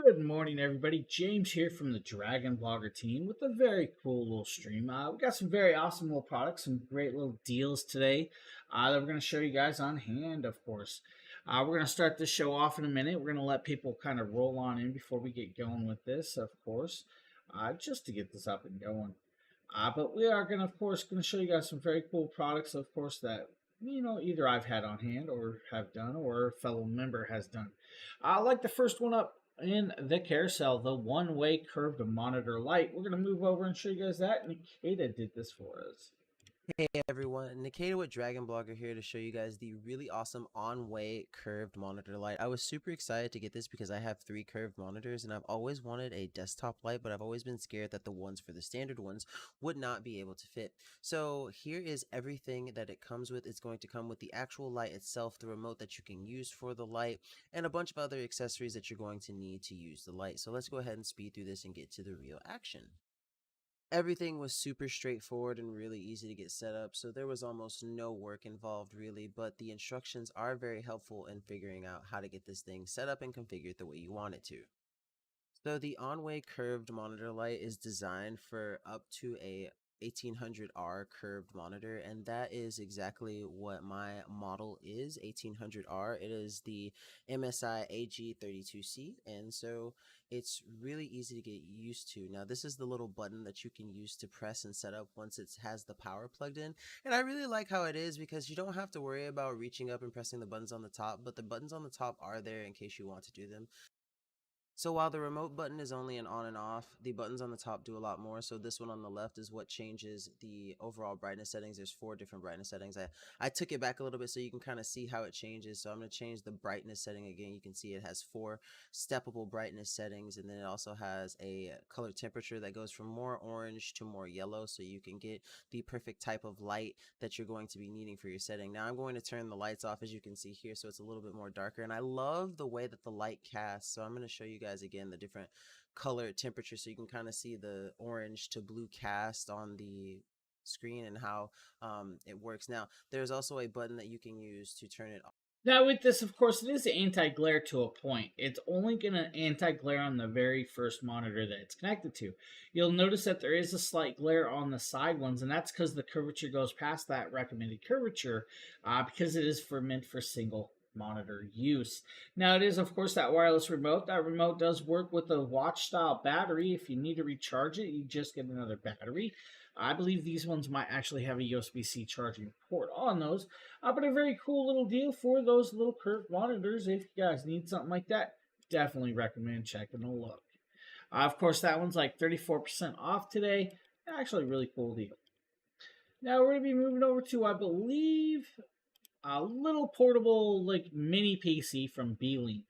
Good morning, everybody. James here from the Dragon Blogger team with a very cool little stream. We got some very awesome little products, some great little deals today that we're going to show you guys on hand, of course. We're going to start this show off in a minute. We're going to let people kind of roll on in before we get going with this, of course, just to get this up and going. But we are going to, of course, going to show you guys some very cool products, of course, that either I've had on hand or have done, or a fellow member has done. I like the first one up in the carousel, the one-way curved monitor light. We're going to move over and show you guys that. Nikita did this for us. Hey everyone, Nikita with Dragon Blogger here to show you guys the really awesome on-way curved monitor light. I was super excited to get this because I have 3 curved monitors and I've always wanted a desktop light, but I've always been scared that the ones for the standard ones would not be able to fit. So here is everything that it comes with. It's going to come with the actual light itself, the remote that you can use for the light, and a bunch of other accessories that you're going to need to use the light. So let's go ahead and speed through this and get to the real action. Everything was super straightforward and really easy to get set up, so there was almost no work involved really, but the instructions are very helpful in figuring out how to get this thing set up and configured the way you want it to. So the on-way curved monitor light is designed for up to a 1800R curved monitor, and that is exactly what my model is. 1800R, it is the MSI AG32C, and so it's really easy to get used to. Now this is the little button that you can use to press and set up once it has the power plugged in, and I really like how it is because you don't have to worry about reaching up and pressing the buttons on the top, but the buttons on the top are there in case you want to do them. So while the remote button is only an on and off, the buttons on the top do a lot more. So this one on the left is what changes the overall brightness settings. There's 4 different brightness settings. I took it back a little bit so you can kind of see how it changes. So I'm going to change the brightness setting again. You can see it has 4 steppable brightness settings, and then it also has a color temperature that goes from more orange to more yellow, so you can get the perfect type of light that you're going to be needing for your setting. Now I'm going to turn the lights off, as you can see here, so it's a little bit more darker, and I love the way that the light casts. So I'm going to show you guys again the different color temperature so you can kind of see the orange to blue cast on the screen and how it works. Now there's also a button that you can use to turn it off. Now, with this, of course, it is anti-glare to a point. It's only going to anti-glare on the very first monitor that it's connected to. You'll notice that there is a slight glare on the side ones, and that's because the curvature goes past that recommended curvature because it is meant for single monitor use. Now, it is, of course, that wireless remote. That remote does work with a watch-style battery. If you need to recharge it, you just get another battery. I believe these ones might actually have a USB-C charging port on those. But a very cool little deal for those little curved monitors. If you guys need something like that, definitely recommend checking a look. Of course, that one's like 34% off today. Actually, really cool deal. Now we're going to be moving over to, I believe, a little portable like mini PC from B-Link.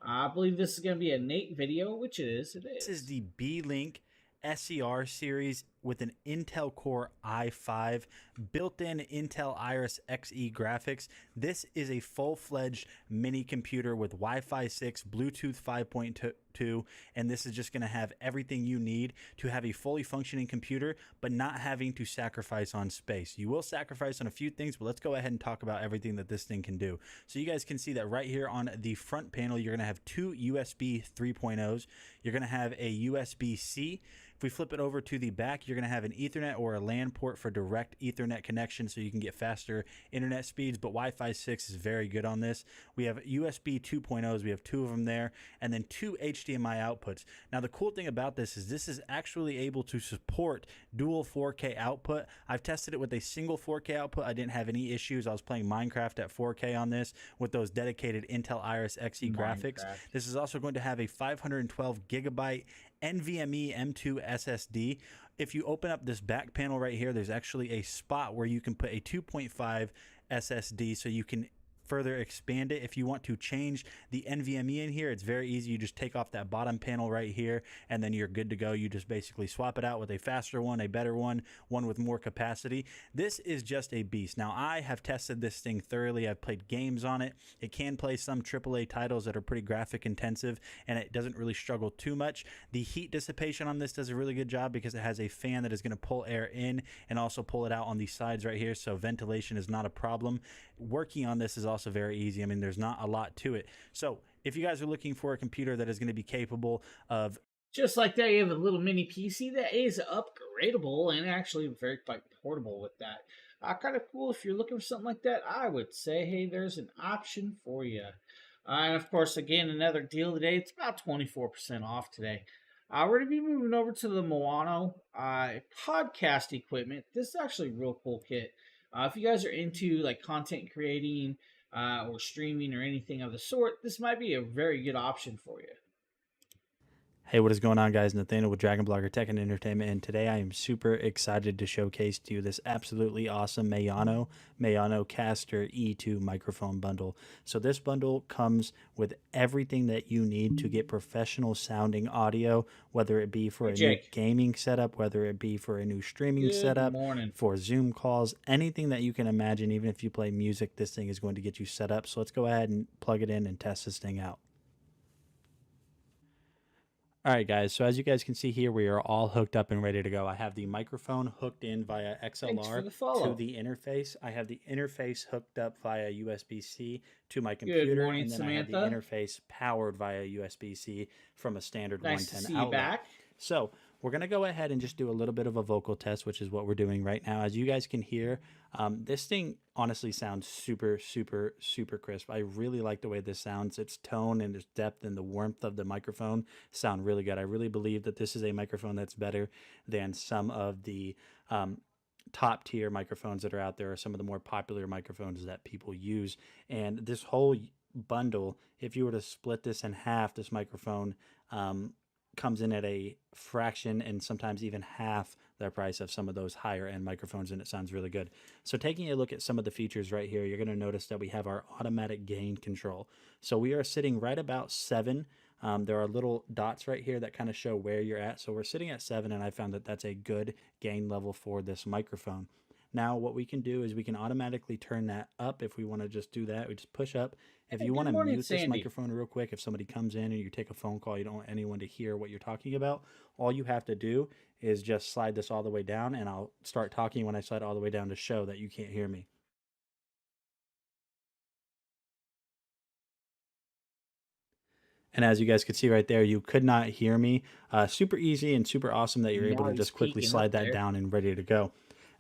I believe this is going to be a Nate video, which it is. It This is is. the B-Link SCR series with an Intel Core i5, built-in Intel Iris Xe graphics. This is a full-fledged mini computer with Wi-Fi 6, Bluetooth 5.2, and this is just going to have everything you need to have a fully functioning computer, but not having to sacrifice on space. You will sacrifice on a few things, but let's go ahead and talk about everything that this thing can do. So you guys can see that right here on the front panel, you're going to have 2 USB 3.0s. You're going to have a USB-C. If we flip it over to the back, you're going to have an Ethernet or a LAN port for direct Ethernet connection so you can get faster internet speeds, but Wi-Fi 6 is very good on this. We have USB 2.0s, we have 2 of them there, and then 2 HDMI outputs. Now the cool thing about this is actually able to support dual 4K output. I've tested it with a single 4K output. I didn't have any issues. I was playing Minecraft at 4K on this with those dedicated Intel Iris Xe graphics. This is also going to have a 512 gigabyte NVMe M2 SSD. If you open up this back panel right here, there's actually a spot where you can put a 2.5 SSD so you can further expand it. If you want to change the NVMe in here, it's very easy. You just take off that bottom panel right here and then you're good to go. You just basically swap it out with a faster one, a better one, one with more capacity. This is just a beast. Now I have tested this thing thoroughly. I've played games on it. It can play some AAA titles that are pretty graphic intensive and it doesn't really struggle too much. The heat dissipation on this does a really good job because it has a fan that is going to pull air in and also pull it out on the sides right here, so ventilation is not a problem. Working on this is also very easy. I mean, there's not a lot to it. So if you guys are looking for a computer that is going to be capable of Just like that, you have a little mini PC that is upgradable and actually very quite portable with that. Kind of cool. If you're looking for something like that, I would say, hey, there's an option for you. And of course, again, another deal today. It's about 24% off today. We're going to be moving over to the Moano podcast equipment. This is actually a real cool kit. If you guys are into like content creating or streaming or anything of the sort, this might be a very good option for you. Hey, what is going on, guys? Nathaniel with Dragon Blogger Tech and Entertainment, and today I am super excited to showcase to you this absolutely awesome Mayano Caster E2 microphone bundle. So this bundle comes with everything that you need to get professional sounding audio, whether it be for a new gaming setup, whether it be for a new streaming setup, for Zoom calls, anything that you can imagine. Even if you play music, this thing is going to get you set up. So let's go ahead and plug it in and test this thing out. All right, guys, so as you guys can see here, we are all hooked up and ready to go. I have the microphone hooked in via XLR to the interface. I have the interface hooked up via USB-C to my computer. And then I have the interface powered via USB-C from a standard 110 outlet. So we're going to go ahead and just do a little bit of a vocal test, which is what we're doing right now. As you guys can hear, this thing honestly sounds super, super, super crisp. I really like the way this sounds. Its tone and its depth and the warmth of the microphone sound really good. I really believe that this is a microphone that's better than some of the top tier microphones that are out there, or some of the more popular microphones that people use. And this whole bundle, if you were to split this in half, this microphone comes in at a fraction and sometimes even half the price of some of those higher end microphones, and it sounds really good. So taking a look at some of the features right here, you're going to notice that we have our automatic gain control. So we are sitting right about 7. There are little dots right here that kind of show where you're at. So we're sitting at 7, and I found that that's a good gain level for this microphone. Now what we can do is we can automatically turn that up. If we want to just do that, we just push up. If you want to mute this microphone real quick, if somebody comes in and you take a phone call, you don't want anyone to hear what you're talking about, all you have to do is just slide this all the way down, and I'll start talking when I slide all the way down to show that you can't hear me. And as you guys could see right there, you could not hear me. Super easy and super awesome that you're able to just quickly slide that down and ready to go.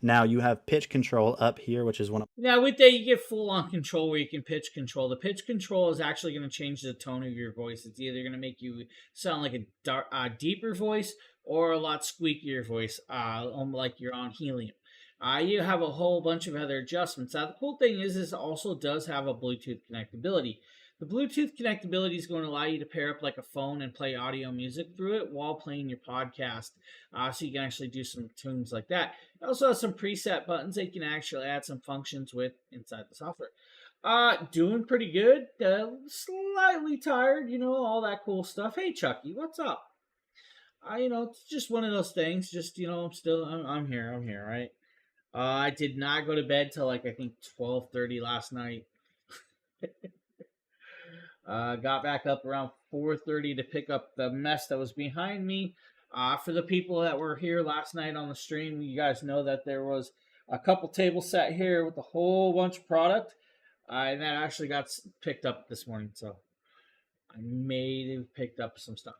Now you have pitch control up here, which is one of... Now with that, you get full-on control where you can pitch control. The pitch control is actually going to change the tone of your voice. It's either going to make you sound like a deeper voice or a lot squeakier voice, like you're on helium. You have a whole bunch of other adjustments. Now the cool thing is this also does have a Bluetooth connectability. The Bluetooth connectability is going to allow you to pair up like a phone and play audio music through it while playing your podcast. So you can actually do some tunes like that. It also has some preset buttons that you can actually add some functions with inside the software. Doing pretty good. Slightly tired, all that cool stuff. Hey, Chucky, what's up? It's just one of those things. Just, I'm here, right? I did not go to bed till I think 12:30 last night. Got back up around 4:30 to pick up the mess that was behind me. For the people that were here last night on the stream, you guys know that there was a couple tables set here with a whole bunch of product, and that actually got picked up this morning. So I may have picked up some stuff.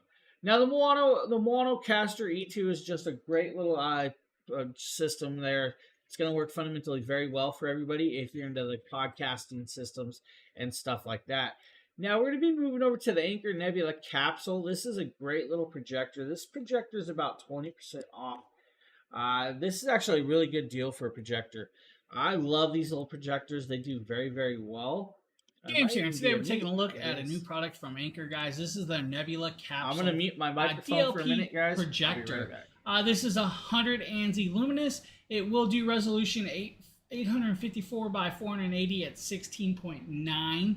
Now the Moano Caster E2 is just a great little system there. It's going to work fundamentally very well for everybody if you're into the podcasting systems and stuff like that. Now we're going to be moving over to the Anker Nebula Capsule. This is a great little projector. This projector is about 20% off. This is actually a really good deal for a projector. I love these little projectors. They do very, very well. James here, and today we're taking a look at a new product from Anker, guys. This is the Nebula Capsule. I'm going to mute my microphone for a minute, guys. Projector. This is 100 ANSI luminous. It will do resolution 854 by 480 at 16.9.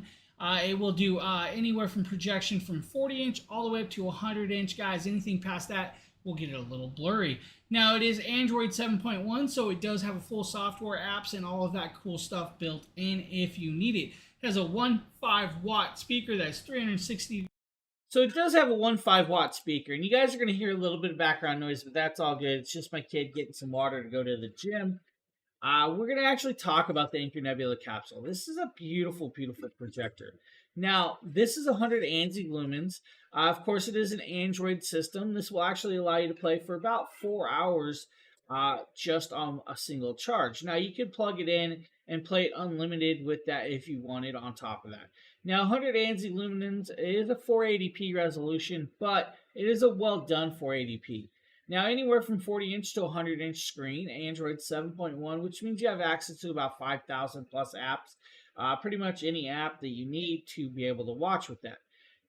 It will do anywhere from projection from 40-inch all the way up to 100-inch, guys. Anything past that will get it a little blurry. Now, it is Android 7.1, so it does have a full software apps and all of that cool stuff built in if you need it. It has a 1.5-watt speaker that's 360. So it does have a 1.5-watt speaker, and you guys are going to hear a little bit of background noise, but that's all good. It's just my kid getting some water to go to the gym. We're going to actually talk about the Anker Nebula Capsule. This is a beautiful, beautiful projector. Now, this is 100 ANSI lumens. Of course, it is an Android system. This will actually allow you to play for about 4 hours just on a single charge. Now, you can plug it in and play it unlimited with that if you wanted on top of that. Now, 100 ANSI lumens is a 480p resolution, but it is a well done 480p. Now, anywhere from 40-inch to 100-inch screen, Android 7.1, which means you have access to about 5,000 plus apps, pretty much any app that you need to be able to watch with that.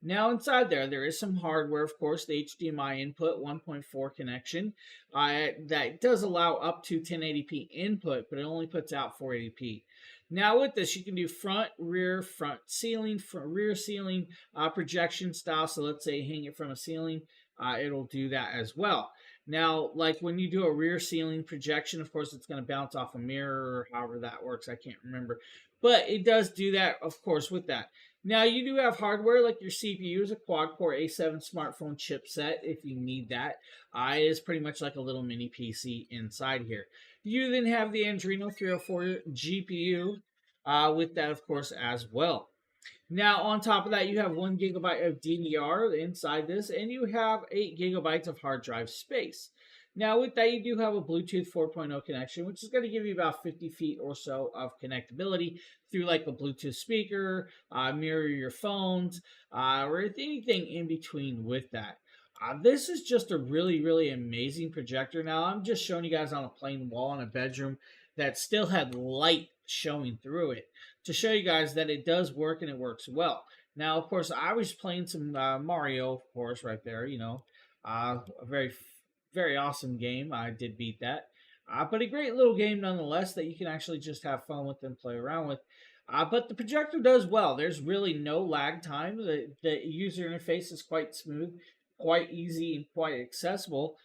Now, inside there is some hardware, of course, the HDMI input 1.4 connection. That does allow up to 1080p input, but it only puts out 480p. Now, with this, you can do front ceiling, rear ceiling projection style. So, let's say hang it from a ceiling, it'll do that as well. Now, like when you do a rear ceiling projection, of course, it's going to bounce off a mirror or however that works. I can't remember. But it does do that, of course, with that. Now, you do have hardware like your CPU is a quad-core A7 smartphone chipset if you need that. It is pretty much like a little mini PC inside here. You then have the Adreno 304 GPU with that, of course, as well. Now, on top of that, you have 1 gigabyte of DDR inside this, and you have 8 gigabytes of hard drive space. Now, with that, you do have a Bluetooth 4.0 connection, which is going to give you about 50 feet or so of connectability through like a Bluetooth speaker, mirror your phones, or anything in between with that. This is just a really, really amazing projector. Now, I'm just showing you guys on a plain wall in a bedroom that still had light showing through it to show you guys that it does work and it works well. Now, of course, I was playing some Mario, of course, right there, a very awesome game. I did beat that. But a great little game nonetheless that you can actually just have fun with and play around with. But the projector does well. There's really no lag time. The user interface is quite smooth, quite easy, and quite accessible.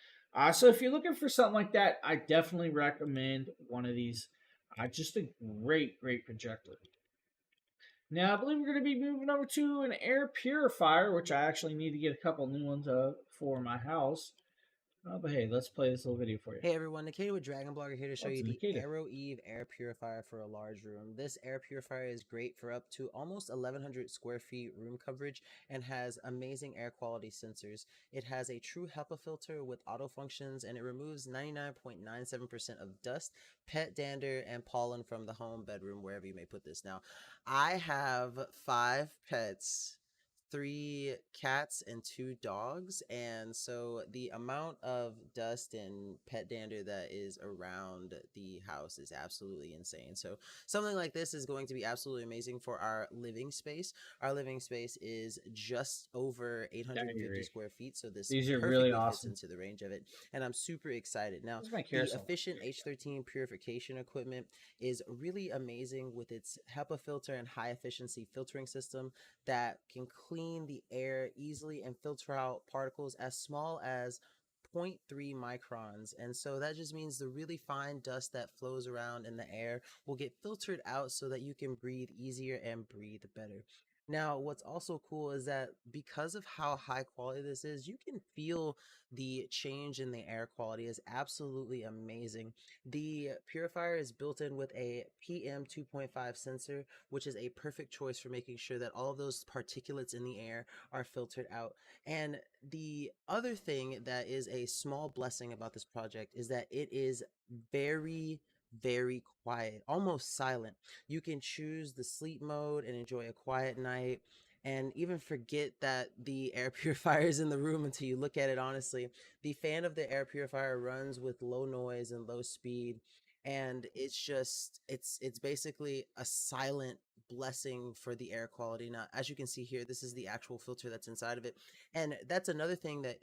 So if you're looking for something like that, I definitely recommend one of these. Just a great, great projector. Now, I believe we're going to be moving over to an air purifier, which I actually need to get a couple new ones for my house. But hey, let's play this little video for you. Hey everyone, Nikita with Dragon Blogger here to show you the Nikita? Aero Eve air purifier for a large room. This air purifier is great for up to almost 1100 square feet room coverage and has amazing air quality sensors. It has a true HEPA filter with auto functions, and it removes 99.97% of dust, pet dander, and pollen from the home, bedroom, wherever you may put this. Now, I have 5 pets, 3 cats and 2 dogs, and so the amount of dust and pet dander that is around the house is absolutely insane. So something like this is going to be absolutely amazing for our living space. Our living space is just over 850 square feet, so this These are perfectly really fits awesome. into the range of it, and I'm super excited. Now, Where's my the carousel? efficient H13 purification equipment is really amazing with its HEPA filter and high efficiency filtering system that can clean the air easily and filter out particles as small as 0.3 microns. And so that just means the really fine dust that flows around in the air will get filtered out so that you can breathe easier and breathe better. Now, what's also cool is that because of how high quality this is, you can feel the change in the air quality is absolutely amazing. The purifier is built in with a PM 2.5 sensor, which is a perfect choice for making sure that all of those particulates in the air are filtered out. And the other thing that is a small blessing about this project is that it is very quiet, almost silent. You can choose the sleep mode and enjoy a quiet night and even forget that the air purifier is in the room until you look at it honestly. The fan of the air purifier runs with low noise and low speed, and it's basically a silent blessing for the air quality. Now, as you can see here, this is the actual filter that's inside of it. And that's another thing that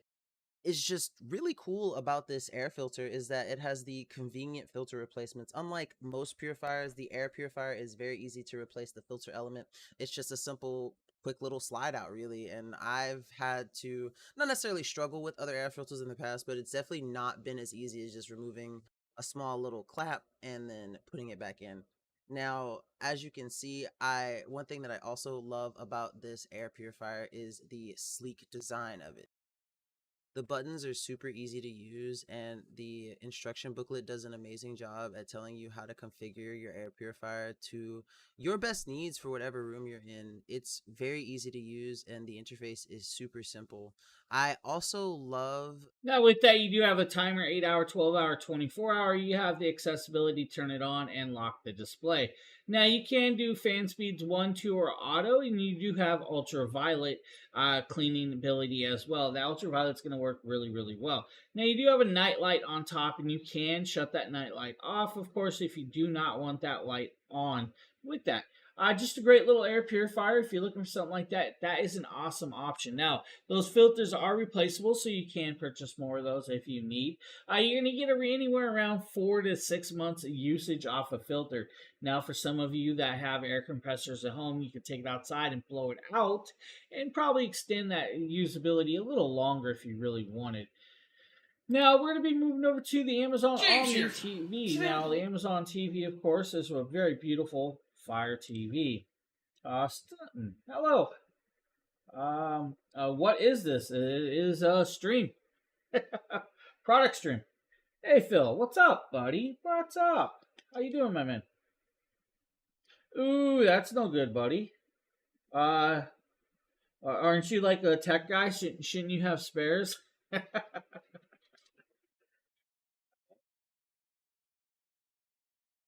is just really cool about this air filter is that it has the convenient filter replacements. Unlike most purifiers, the air purifier is very easy to replace the filter element. It's just a simple quick little slide out really, and I've had to not necessarily struggle with other air filters in the past, but it's definitely not been as easy as just removing a small little clap and then putting it back in. Now, as you can see, one thing that I also love about this air purifier is the sleek design of it. The buttons are super easy to use, and the instruction booklet does an amazing job at telling you how to configure your air purifier to your best needs for whatever room you're in. It's very easy to use, and the interface is super simple. I also love Now, with that, you do have a timer 8 hour, 12 hour, 24 hour. You have the accessibility, turn it on, and lock the display. Now, you can do fan speeds 1, 2, or auto, and you do have ultraviolet cleaning ability as well. The ultraviolet's going to work really, really well. Now, you do have a night light on top, and you can shut that night light off, of course, if you do not want that light on with that. Just a great little air purifier. If you're looking for something like that, that is an awesome option. Now, those filters are replaceable, so you can purchase more of those if you need. You're going to get anywhere around 4 to 6 months of usage off a filter. Now, for some of you that have air compressors at home, you can take it outside and blow it out and probably extend that usability a little longer if you really wanted. Now, we're going to be moving over to the Amazon Omni TV. Now, the Amazon TV, of course, is a very beautiful Fire TV. Stunton. Hello. What is this? It is a stream. Product stream. Hey, Phil. What's up, buddy? What's up? How you doing, my man? Ooh, that's no good, buddy. Aren't you like a tech guy? Shouldn't you have spares?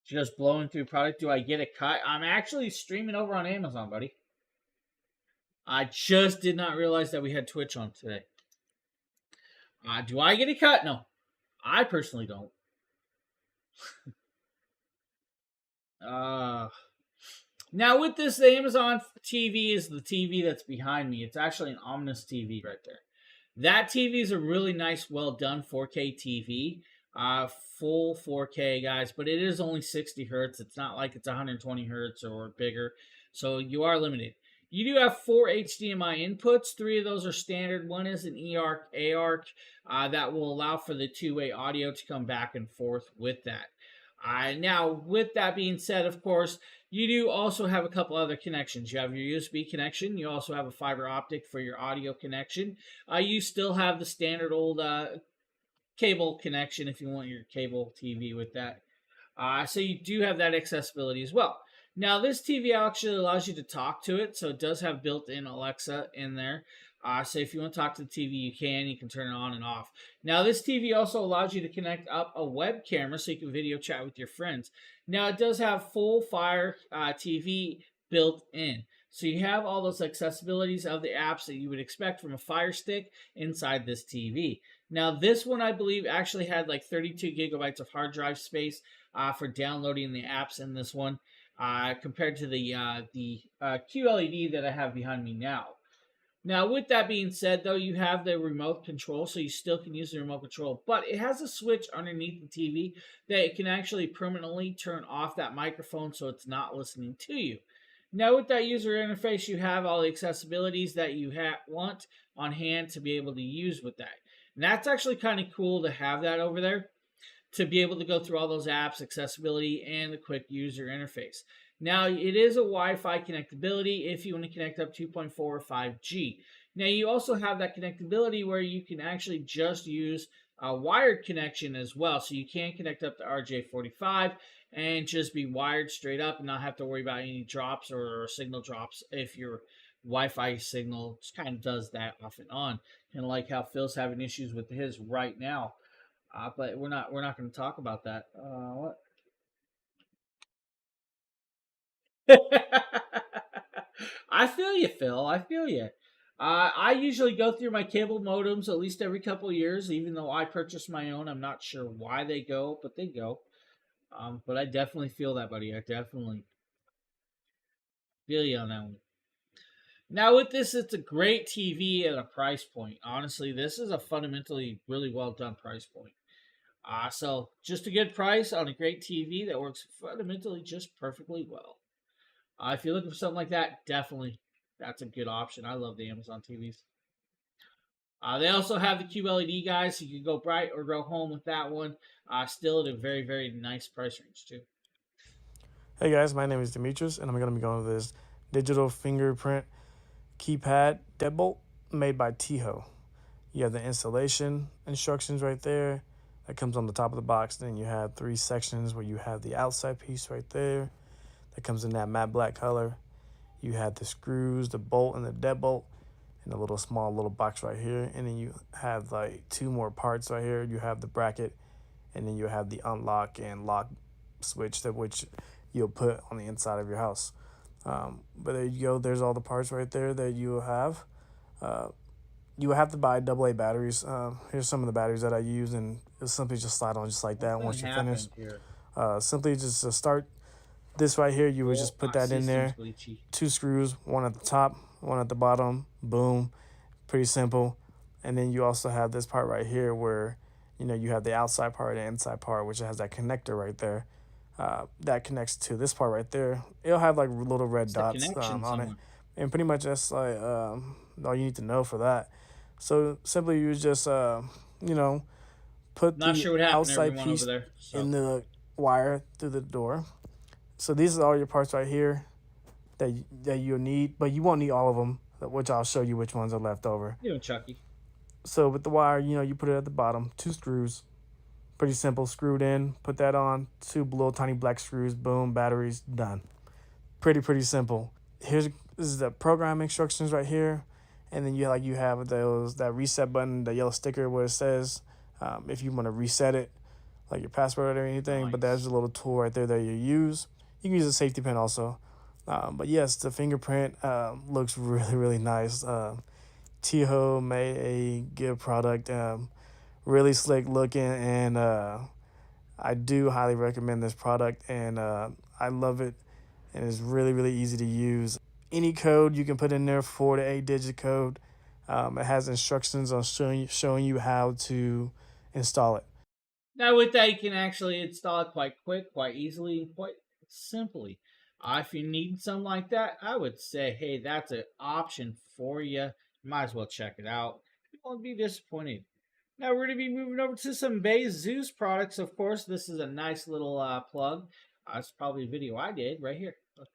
Just blowing through product. Do I get a cut? I'm actually streaming over on Amazon, buddy. I just did not realize that we had Twitch on today. Do I get a cut? No. I personally don't. Now with this, the Amazon TV is the TV that's behind me. It's actually an Omnis TV right there. That TV is a really nice, well done 4K TV. Full 4K, guys, but it is only 60 hertz. It's not like it's 120 hertz or bigger, so you are limited. You do have 4 HDMI inputs. 3 of those are standard. One is an eARC, ARC that will allow for the two-way audio to come back and forth with that. Now, with that being said, of course, you do also have a couple other connections. You have your USB connection. You also have a fiber optic for your audio connection. You still have the standard old cable connection if you want your cable TV with that. So you do have that accessibility as well. Now, this TV actually allows you to talk to it, so it does have built-in Alexa in there. So if you want to talk to the TV, you can turn it on and off. Now, this TV also allows you to connect up a web camera so you can video chat with your friends. Now, it does have full Fire TV built in. So you have all those accessibilities of the apps that you would expect from a Fire Stick inside this TV. Now, this one, I believe, actually had like 32 gigabytes of hard drive space for downloading the apps in this one, compared to the QLED that I have behind me now. Now, with that being said, though, you have the remote control, so you still can use the remote control, but it has a switch underneath the TV that it can actually permanently turn off that microphone so it's not listening to you. Now, with that user interface, you have all the accessibilities that you want on hand to be able to use with that. And that's actually kind of cool to have that over there, to be able to go through all those apps, accessibility, and the quick user interface. Now, it is a Wi-Fi connectability if you want to connect up 2.4 or 5G. Now, you also have that connectability where you can actually just use a wired connection as well. So you can connect up to RJ45 and just be wired straight up and not have to worry about any drops or signal drops if your Wi-Fi signal just kind of does that off and on. And like how Phil's having issues with his right now. But we're not going to talk about that. What? I feel you, Phil. I feel you. I usually go through my cable modems at least every couple of years, even though I purchased my own. I'm not sure why they go, but they go. But I definitely feel that, buddy. I definitely feel you on that one. Now, with this, it's a great TV at a price point. Honestly, this is a fundamentally really well done price point. So just a good price on a great TV that works fundamentally just perfectly well. If you're looking for something like that, definitely that's a good option. I love the Amazon TVs. They also have the QLED, guys, so you can go bright or go home with that one. Still at a very, very nice price range, too. Hey guys, my name is Demetrius, and I'm going to be going with this digital fingerprint keypad deadbolt made by Tiho. You have the installation instructions right there. That comes on the top of the box. Then you have 3 sections where you have the outside piece right there. That comes in that matte black color. You have the screws, the bolt, and the deadbolt in a little small little box right here. And then you have like 2 more parts right here. You have the bracket, and then you have the unlock and lock switch, that which you'll put on the inside of your house. But there you go. There's all the parts right there that you will have. You will have to buy AA batteries. Here's some of the batteries that I use, and it'll simply just slide on just like that Something once you're happened finished. here. Simply just to start this right here, you would just put that in there. Glitchy. 2 screws, one at the top, one at the bottom. Boom. Pretty simple. And then you also have this part right here where, you know, you have the outside part and inside part, which has that connector right there. That connects to this part right there. It'll have like little red It's the dots connection on it. somewhere. And pretty much that's like all you need to know for that. So simply you just you know, put Not the sure what happened to outside everyone piece over there. So. in the wire through the door. So these are all your parts right here that you'll need, but you won't need all of them, which I'll show you which ones are left over. You and Chucky. So with the wire, you know, you put it at the bottom, 2 screws, pretty simple, screwed in, put that on, 2 little tiny black screws, boom, batteries, done. Pretty simple. This is the program instructions right here, and then you have that reset button, the yellow sticker where it says if you want to reset it, like your password or anything. But there's a little tool right there that you use. You can use a safety pin also. But yes, the fingerprint looks really nice. Toho made a good product, really slick looking, and I do highly recommend this product, and I love it, and it's really easy to use. Any code you can put in there, 4 to 8 digit code. It has instructions on showing you how to install it. Now with that, you can actually install it quite quick, quite easily, and quite simply. If you need something like that, I would say, hey, that's an option for you. You might as well check it out. You won't be disappointed. Now we're going to be moving over to some Bezeus products. Of course, this is a nice little plug. It's probably a video I did right here.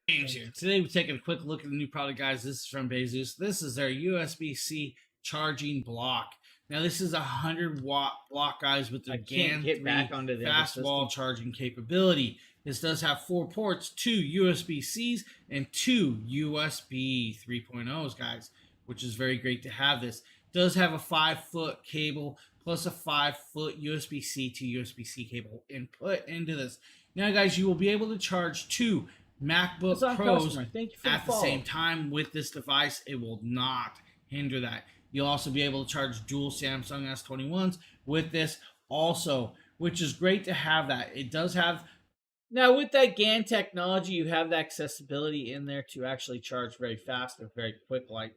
James here. Today we're taking a quick look at the new product, guys. This is from Bezeus. This is their USB-C charging block. Now this is a 100-watt block, guys, with the GAN 3 fast wall charging capability. This does have 4 ports, 2 USB-Cs and 2 USB 3.0s, guys, which is very great to have this. It does have a 5-foot cable plus a 5-foot USB-C to USB-C cable input into this. Now, guys, you will be able to charge 2 MacBook Pros at the same time with this device. It will not hinder that. You'll also be able to charge dual Samsung S21s with this also, which is great to have that. It does have... Now, with that GAN technology, you have the accessibility in there to actually charge very fast and very quick. Like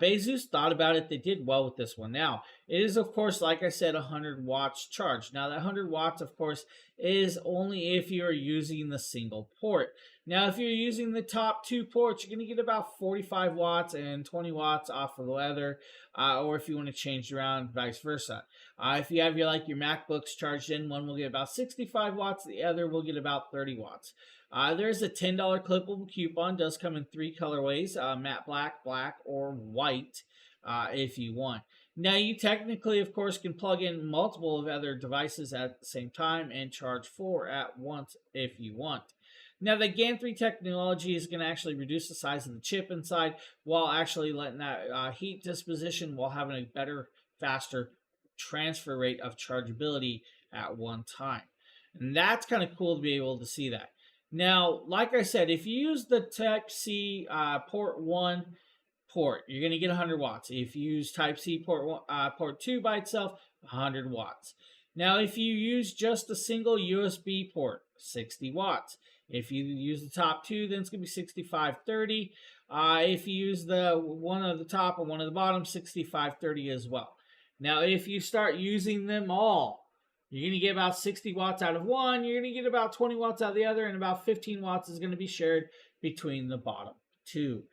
Bezeus thought about it. They did well with this one. Now, it is, of course, like I said, 100 watts charge. Now, that 100 watts, of course, is only if you're using the single port. Now, if you're using the top 2 ports, you're going to get about 45 watts and 20 watts off of the other, or if you want to change it around, vice versa. If you have your MacBooks charged in, one will get about 65 watts, the other will get about 30 watts. There's a $10 clippable coupon. Does come in 3 colorways, matte black, black, or white, if you want. Now, you technically, of course, can plug in multiple of other devices at the same time and charge 4 at once if you want. Now, the GAN 3 technology is going to actually reduce the size of the chip inside while actually letting that heat disposition while having a better, faster transfer rate of chargeability at one time. And that's kind of cool to be able to see that. Now, like I said, if you use the Type-C port 1 port, you're going to get 100 watts. If you use Type-C port 2 by itself, 100 watts. Now, if you use just a single USB port, 60 watts. If you use the top 2, then it's going to be 65-30. If you use the one at the top and one at the bottom, 65-30 as well. Now, if you start using them all, you're going to get about 60 watts out of one, you're going to get about 20 watts out of the other, and about 15 watts is going to be shared between the bottom 2.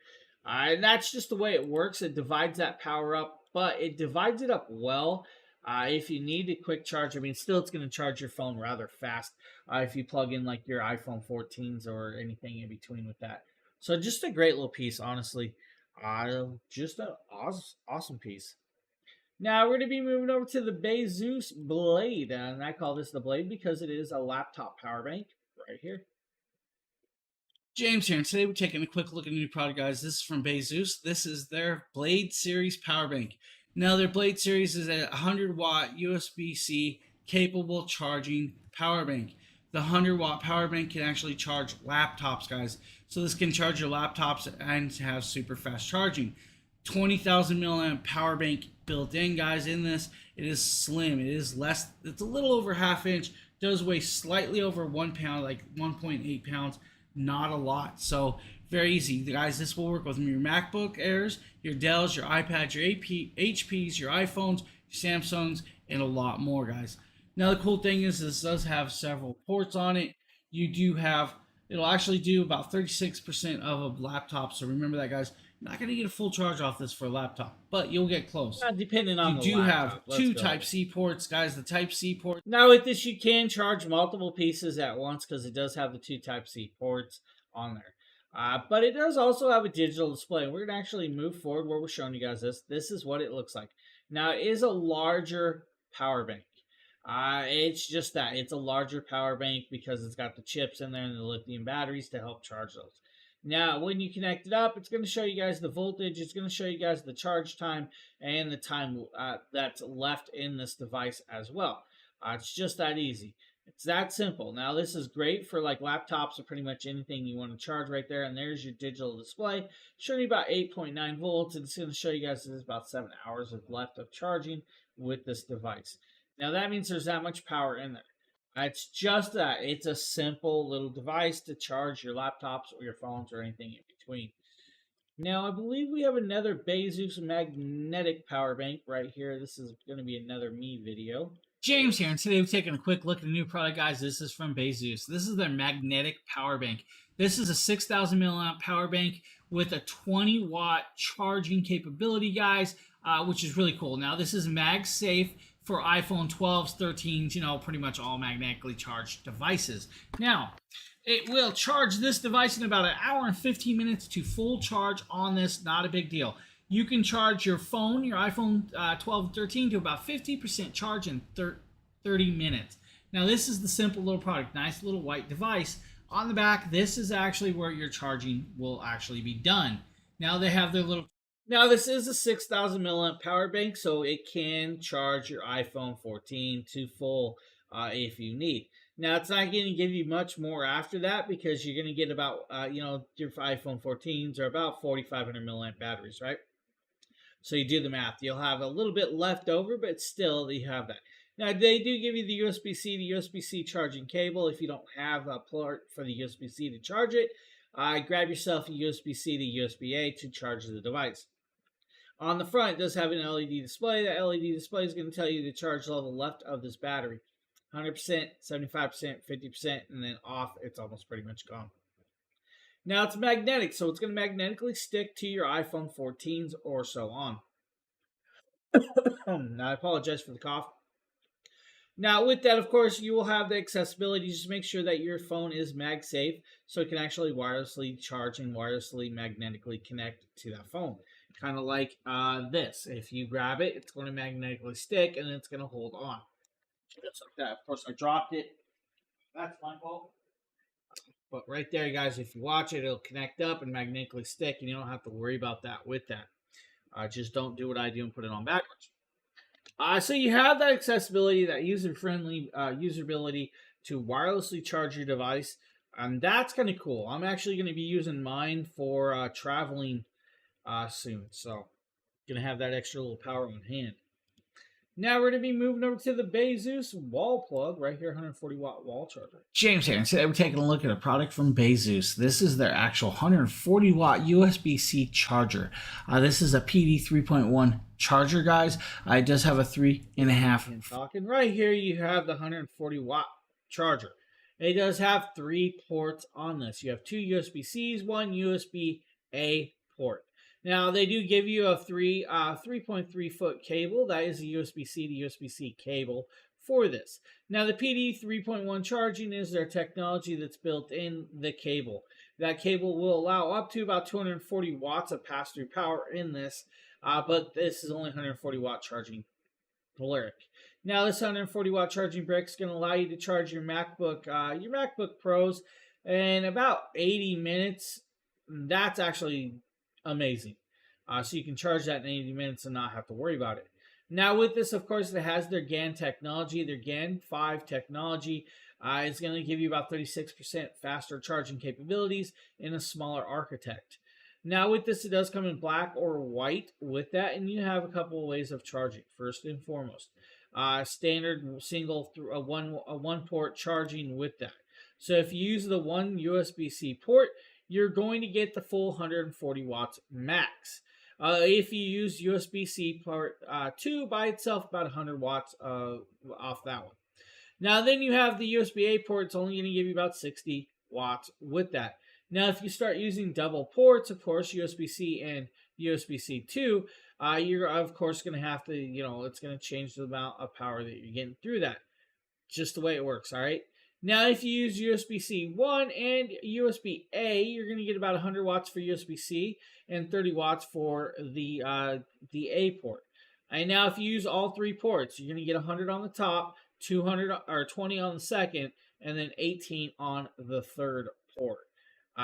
And that's just the way it works. It divides that power up, but it divides it up well. If you need a quick charge, I mean, still it's going to charge your phone rather fast if you plug in like your iPhone 14s or anything in between with that. So just a great little piece, honestly. Just an awesome piece. Now we're going to be moving over to the Baseus Blade, and I call this the Blade because it is a laptop power bank right here. James here, and today we're taking a quick look at a new product, guys. This is from Baseus. This is their Blade Series power bank. Now, their Blade Series is a 100-watt USB-C capable charging power bank. The 100-watt power bank can actually charge laptops, guys. So this can charge your laptops and have super fast charging. 20,000 milliamp power bank built in, guys. In this, it is slim. It is less. It's a little over ½ inch. Does weigh slightly over 1 pound, like 1.8 pounds. Not a lot. So very easy, guys. This will work with your MacBook Airs, your Dells, your iPads, your HPs, your iPhones, your Samsungs, and a lot more, guys. Now the cool thing is this does have several ports on it. You do have, it'll actually do about 36% of a laptop. So remember that, guys. You're not going to get a full charge off this for a laptop, but you'll get close. Depending on you the do laptop. have two Type-C ports, guys. The Type-C port. Now with this, you can charge multiple pieces at once because it does have the two Type-C ports on there. But it does also have a digital display. We're going to actually move forward where we're showing you guys this. This is what it looks like. Now, it is a larger power bank. It's just that. It's a larger power bank because it's got the chips in there and the lithium batteries to help charge those. Now, when you connect it up, it's going to show you guys the voltage. It's going to show you guys the charge time and the time that's left in this device as well. It's just that easy. It's that simple. Now, this is great for like laptops or pretty much anything you want to charge right there. And there's your digital display showing you about 8.9 volts. And it's going to show you guys there's about 7 hours left of charging with this device. Now, that means there's that much power in there. It's just that. It's a simple little device to charge your laptops or your phones or anything in between. Now, I believe we have another Baseus magnetic power bank right here. This is going to be another me video. James here, and today we're taking a quick look at a new product, guys. This is from Baseus. This is their magnetic power bank. This is a 6,000 milliamp power bank with a 20-watt charging capability, guys, which is really cool. Now, this is MagSafe for iPhone 12s, 13s, pretty much all magnetically charged devices. Now, it will charge this device in about 1 hour and 15 minutes to full charge on this. Not a big deal. You can charge your phone, your iPhone 12 and 13, to about 50% charge in 30 minutes. Now, this is the simple little product. Nice little white device. On the back, this is actually where your charging will actually be done. Now, they have their little... Now, this is a 6,000 milliamp power bank, so it can charge your iPhone 14 to full if you need. Now, it's not going to give you much more after that because you're going to get about, your iPhone 14s are about 4,500 milliamp batteries, right? So you do the math. You'll have a little bit left over, but still you have that. Now, they do give you the USB-C to USB-C charging cable. If you don't have a port for the USB-C to charge it, grab yourself a USB-C to USB-A to charge the device. On the front, it does have an LED display. That LED display is going to tell you the charge level left of this battery. 100%, 75%, 50%, and then off, it's almost pretty much gone. Now, it's magnetic, so it's going to magnetically stick to your iPhone 14s or so on. Now, I apologize for the cough. Now, with that, of course, you will have the accessibility. Just make sure that your phone is MagSafe, so it can actually wirelessly charge and wirelessly magnetically connect to that phone. Kind of like this. If you grab it, it's going to magnetically stick, and it's going to hold on. Just like that. Of course, I dropped it. That's my fault. But right there, guys, if you watch it, it'll connect up and magnetically stick, and you don't have to worry about that with that. Just don't do what I do and put it on backwards. So you have that accessibility, that user-friendly usability to wirelessly charge your device, and that's kind of cool. I'm actually going to be using mine for traveling soon, so going to have that extra little power on hand. Now we're going to be moving over to the Baseus wall plug right here, 140-watt wall charger. James here, and today we're taking a look at a product from Baseus. This is their actual 140-watt USB-C charger. This is a PD 3.1 charger, guys. It does have a 3.5. Talking right here, you have the 140-watt charger. It does have 3 ports on this. You have 2 USB-Cs, 1 USB-A port. Now, they do give you a 3.3-foot cable. That is a USB-C to USB-C cable for this. Now, the PD 3.1 charging is their technology that's built in the cable. That cable will allow up to about 240 watts of pass-through power in this. but this is only 140 watt charging brick. Now, this 140 watt charging brick is going to allow you to charge your MacBook Pros in about 80 minutes. That's actually amazing. So you can charge that in 80 minutes and not have to worry about it. Now, with this, of course, it has their GAN technology. Their GAN 5 technology is going to give you about 36% faster charging capabilities in a smaller architect. Now, with this, it does come in black or white with that, and you have a couple of ways of charging. First and foremost, standard single through a one port charging with that. So if you use the one USB-C port, you're going to get the full 140 watts max. If you use USB-C port 2 by itself, about 100 watts off that one. Now, then you have the USB-A port. It's only going to give you about 60 watts with that. Now, if you start using double ports, of course, USB-C and USB-C 2, you're, of course, going to have to, it's going to change the amount of power that you're getting through that. Just the way it works, all right? Now, if you use USB-C 1 and USB-A, you're going to get about 100 watts for USB-C and 30 watts for the A port. And now, if you use all three ports, you're going to get 100 on the top, 200 or 20 on the second, and then 18 on the third port.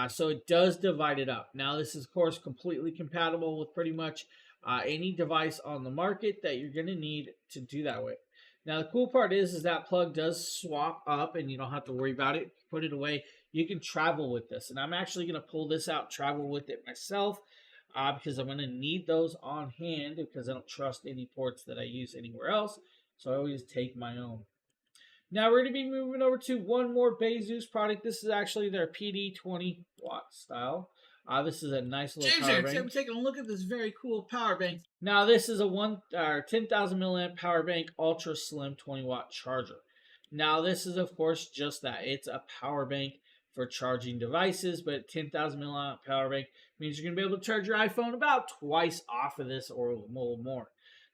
So it does divide it up. Now, this is, of course, completely compatible with pretty much any device on the market that you're going to need to do that with. Now, the cool part is that plug does swap up, and you don't have to worry about it. Put it away. You can travel with this. And I'm actually going to pull this out, travel with it myself, because I'm going to need those on hand because I don't trust any ports that I use anywhere else. So I always take my own. Now we're going to be moving over to one more Baseus product. This is actually their PD 20 watt style. This is a nice little power bank. I'm taking a look at this very cool power bank. Now this is a 10,000 milliamp power bank, ultra slim 20 watt charger. Now this is, of course, just that. It's a power bank for charging devices, but 10,000 milliamp power bank means you're going to be able to charge your iPhone about twice off of this or a little more.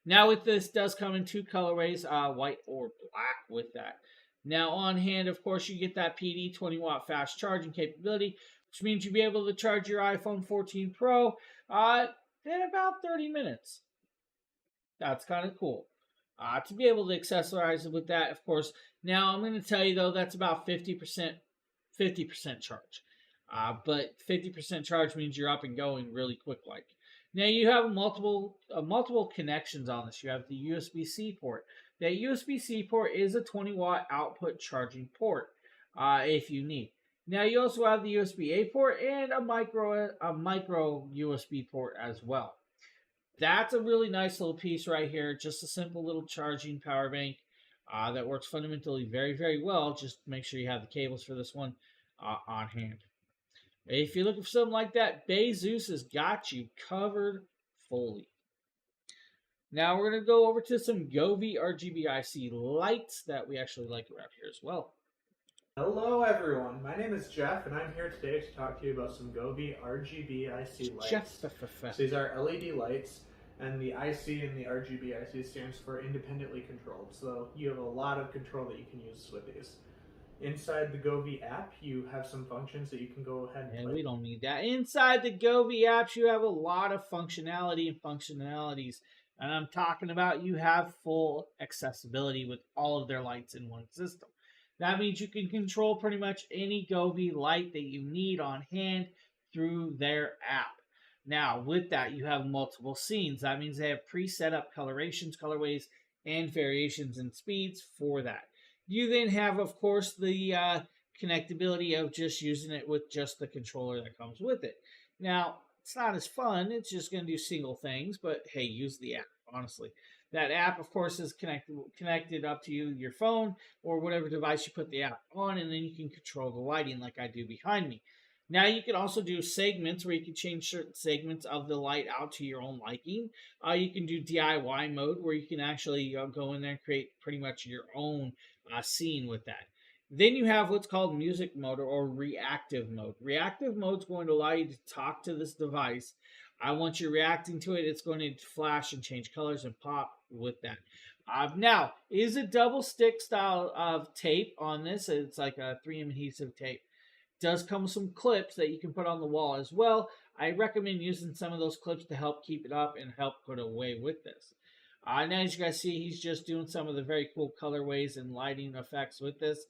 Now with this, does come in two colorways, white or black with that. Now on hand, of course, you get that PD 20 watt fast charging capability, which means you'll be able to charge your iPhone 14 Pro in about 30 minutes. That's kind of cool. To be able to accessorize it with that, of course. Now I'm going to tell you though, that's about 50% charge. But 50% charge means you're up and going really quick like. Now you have multiple connections on this. You have the USB-C port. That USB-C port is a 20 watt output charging port if you need. Now you also have the USB-A port and a micro USB port as well. That's a really nice little piece right here. Just a simple little charging power bank that works fundamentally very, very well. Just make sure you have the cables for this one on hand. If you're looking for something like that, Baseus has got you covered fully. Now we're going to go over to some Govee RGB IC lights that we actually like around here as well. Hello everyone, my name is Jeff and I'm here today to talk to you about some Govee RGB IC lights. So these are LED lights, and the IC in the RGB IC stands for independently controlled. So you have a lot of control that you can use with these. Inside the Govee app, you have some functions that you can go ahead and play. We don't need that. Inside the Govee apps, you have a lot of functionality and functionalities. And I'm talking about you have full accessibility with all of their lights in one system. That means you can control pretty much any Govee light that you need on hand through their app. Now, with that, you have multiple scenes. That means they have pre-set up colorations, colorways, and variations in speeds for that. You then have, of course, the connectability of just using it with just the controller that comes with it. Now, it's not as fun. It's just going to do single things, but hey, use the app, honestly. That app, of course, is connected up to your phone or whatever device you put the app on, and then you can control the lighting like I do behind me. Now, you can also do segments where you can change certain segments of the light out to your own liking. You can do DIY mode where you can actually go in there and create pretty much your own scene with that. Then you have what's called music mode or reactive mode. Reactive mode is going to allow you to talk to this device. Once you're reacting to it, it's going to flash and change colors and pop with that. Now, is a double stick style of tape on this. It's like a 3M adhesive tape. does come with some clips that you can put on the wall as well. I recommend using some of those clips to help keep it up and help put away with this. Now, as you guys see, he's just doing some of the very cool colorways and lighting effects with this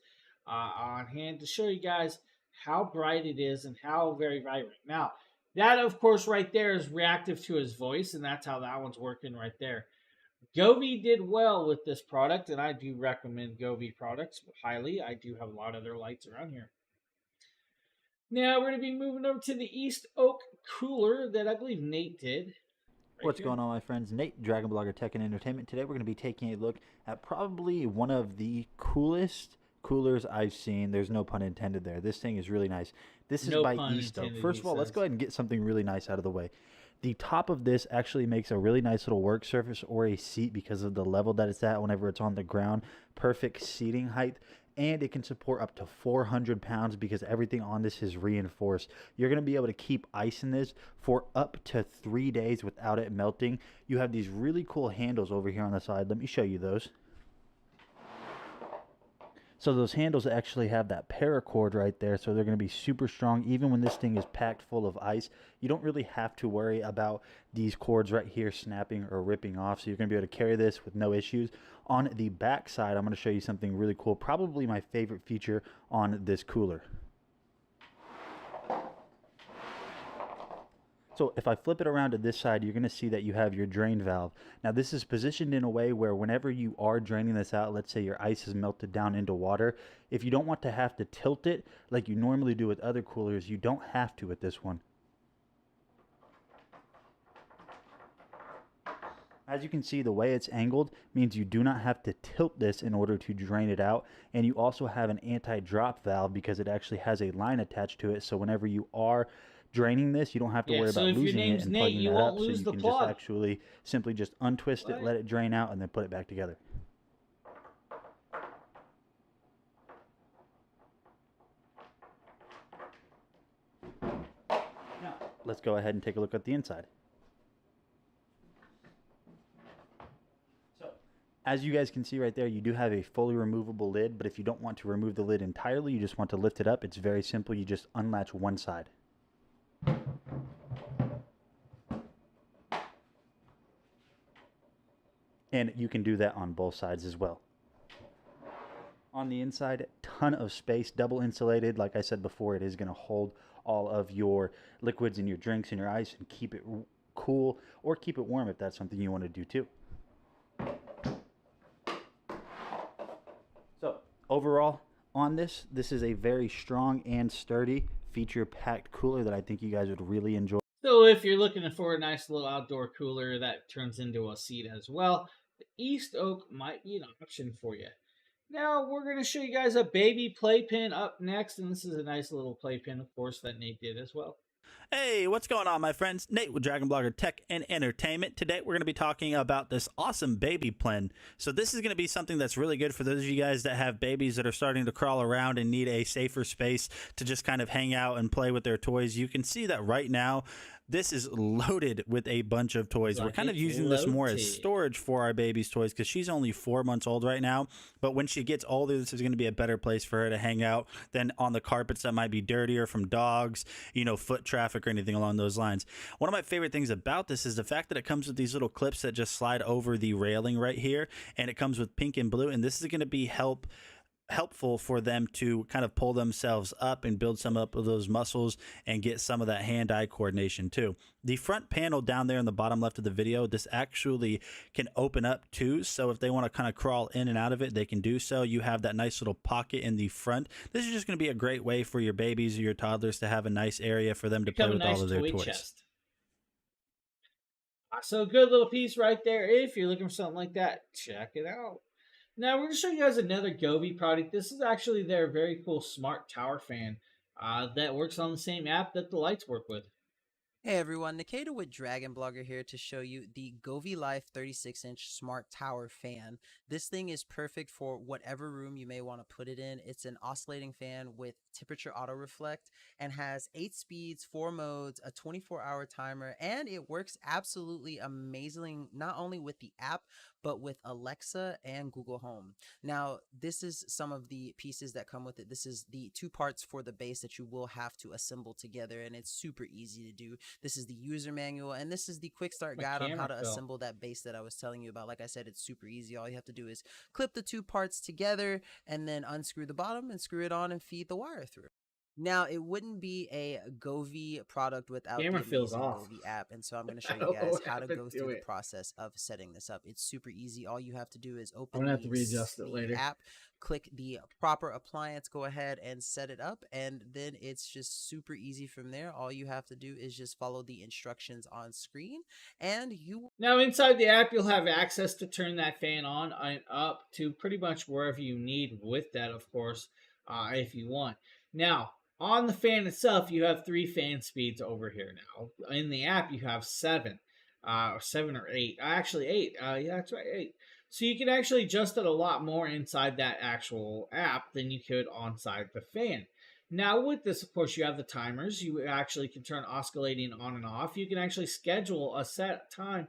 on hand to show you guys how bright it is and how very vibrant. Now, that, of course, right there is reactive to his voice, and that's how that one's working right there. Govee did well with this product, and I do recommend Govee products highly. I do have a lot of their lights around here. Now, we're going to be moving over to the East Oak cooler that I believe Nate did. What's going on, my friends? Nate, Dragon Blogger Tech and Entertainment. Today we're going to be taking a look at probably one of the coolest coolers I've seen. There's no pun intended there. This thing is really nice. This is by East Oak. First of all, let's go ahead and get something really nice out of the way. The top of this actually makes a really nice little work surface or a seat because of the level that it's at whenever it's on the ground. Perfect seating height. And it can support up to 400 pounds because everything on this is reinforced. You're going to be able to keep ice in this for up to 3 days without it melting. You have these really cool handles over here on the side. Let me show you those. So those handles actually have that paracord right there, so they're going to be super strong. Even when this thing is packed full of ice, you don't really have to worry about these cords right here snapping or ripping off. So you're going to be able to carry this with no issues. On the back side, I'm going to show you something really cool, probably my favorite feature on this cooler. So if I flip it around to this side, you're going to see that you have your drain valve. Now this is positioned in a way where whenever you are draining this out, let's say your ice is melted down into water, if you don't want to have to tilt it like you normally do with other coolers, you don't have to with this one. As you can see, the way it's angled means you do not have to tilt this in order to drain it out. And you also have an anti-drop valve because it actually has a line attached to it. So whenever you are draining this, you don't have to worry about losing it and plugging that up. So you can just actually simply just untwist it, let it drain out, and then put it back together. Now, let's go ahead and take a look at the inside. As you guys can see right there, you do have a fully removable lid, but if you don't want to remove the lid entirely, you just want to lift it up, it's very simple. You just unlatch one side. And you can do that on both sides as well. On the inside, ton of space, double insulated. Like I said before, it is going to hold all of your liquids and your drinks and your ice and keep it cool or keep it warm if that's something you want to do too. So overall on this is a very strong and sturdy feature-packed cooler that I think you guys would really enjoy. So if you're looking for a nice little outdoor cooler that turns into a seat as well, the East Oak might be an option for you. Now we're going to show you guys a baby playpen up next, and this is a nice little playpen, of course, that Nate did as well. Hey, what's going on, my friends? Nate with Dragon Blogger Tech and Entertainment. Today, we're going to be talking about this awesome baby pen. So this is going to be something that's really good for those of you guys that have babies that are starting to crawl around and need a safer space to just kind of hang out and play with their toys. You can see that right now, this is loaded with a bunch of toys. We're kind of using this more as storage for our baby's toys because she's only 4 months old right now. But when she gets older, this is going to be a better place for her to hang out than on the carpets that might be dirtier from dogs, you know, foot traffic or anything along those lines. One of my favorite things about this is the fact that it comes with these little clips that just slide over the railing right here. And it comes with pink and blue. And this is going to be helpful for them to kind of pull themselves up and build some up of those muscles and get some of that hand-eye coordination too. The front panel down there in the bottom left of the video, this actually can open up too, so if they want to kind of crawl in and out of it, they can do so. You have that nice little pocket in the front. This is just going to be a great way for your babies or your toddlers to have a nice area for them to play with all of their toys. Chest. So a good little piece right there. If you're looking for something like that, check it out. Now, we're going to show you guys another Govee product. This is actually their very cool smart tower fan that works on the same app that the lights work with. Hey everyone, Nikita with Dragon Blogger here to show you the Govee Life 36-inch Smart Tower fan. This thing is perfect for whatever room you may want to put it in. It's an oscillating fan with temperature auto reflect and has 8 speeds, 4 modes, a 24-hour timer, and it works absolutely amazingly not only with the app but with Alexa and Google Home. Now, this is some of the pieces that come with it. This is the 2 parts for the base that you will have to assemble together, and it's super easy to do. This is the user manual, and this is the quick start guide on how to assemble that base that I was telling you about. Like I said, it's super easy. All you have to do is clip the 2 parts together and then unscrew the bottom and screw it on and feed the wire through. Now, it wouldn't be a Govee product without the amazing Govee app, and so I'm going to show you guys how to go through the process of setting this up. It's super easy. All you have to do is open the app, click the proper appliance, go ahead and set it up, and then it's just super easy from there. All you have to do is just follow the instructions on screen, and you... Now, inside the app, you'll have access to turn that fan on and up to pretty much wherever you need with that, of course, if you want. Now, on the fan itself, you have 3 fan speeds over here now. In the app, you have 7. 7 or 8. Actually, 8. Yeah, that's right, 8. So you can actually adjust it a lot more inside that actual app than you could inside the fan. Now, with this, of course, you have the timers. You actually can turn oscillating on and off. You can actually schedule a set time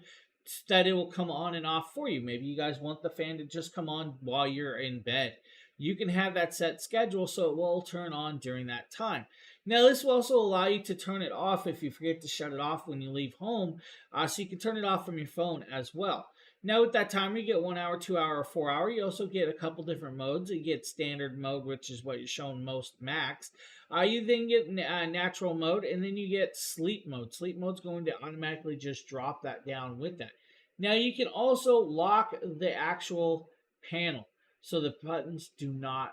that it will come on and off for you. Maybe you guys want the fan to just come on while you're in bed. You can have that set schedule so it will turn on during that time. Now, this will also allow you to turn it off if you forget to shut it off when you leave home, so you can turn it off from your phone as well. Now, with that timer, you get 1 hour, 2 hour, or 4 hour. You also get a couple different modes. You get standard mode, which is what you're showing most max. You then get natural mode, and then you get sleep mode. Sleep mode's going to automatically just drop that down with that. Now, you can also lock the actual panel, so the buttons do not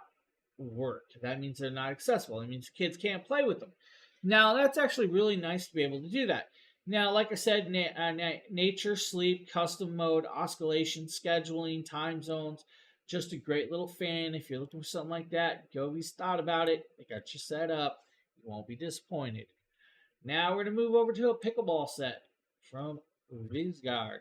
work. That means they're not accessible. It means kids can't play with them. Now, that's actually really nice to be able to do that. Now, like I said, nature, sleep, custom mode, oscillation, scheduling, time zones. Just a great little fan. If you're looking for something like that, Govee's thought about it. They got you set up. You won't be disappointed. Now, we're going to move over to a pickleball set from Vizgard.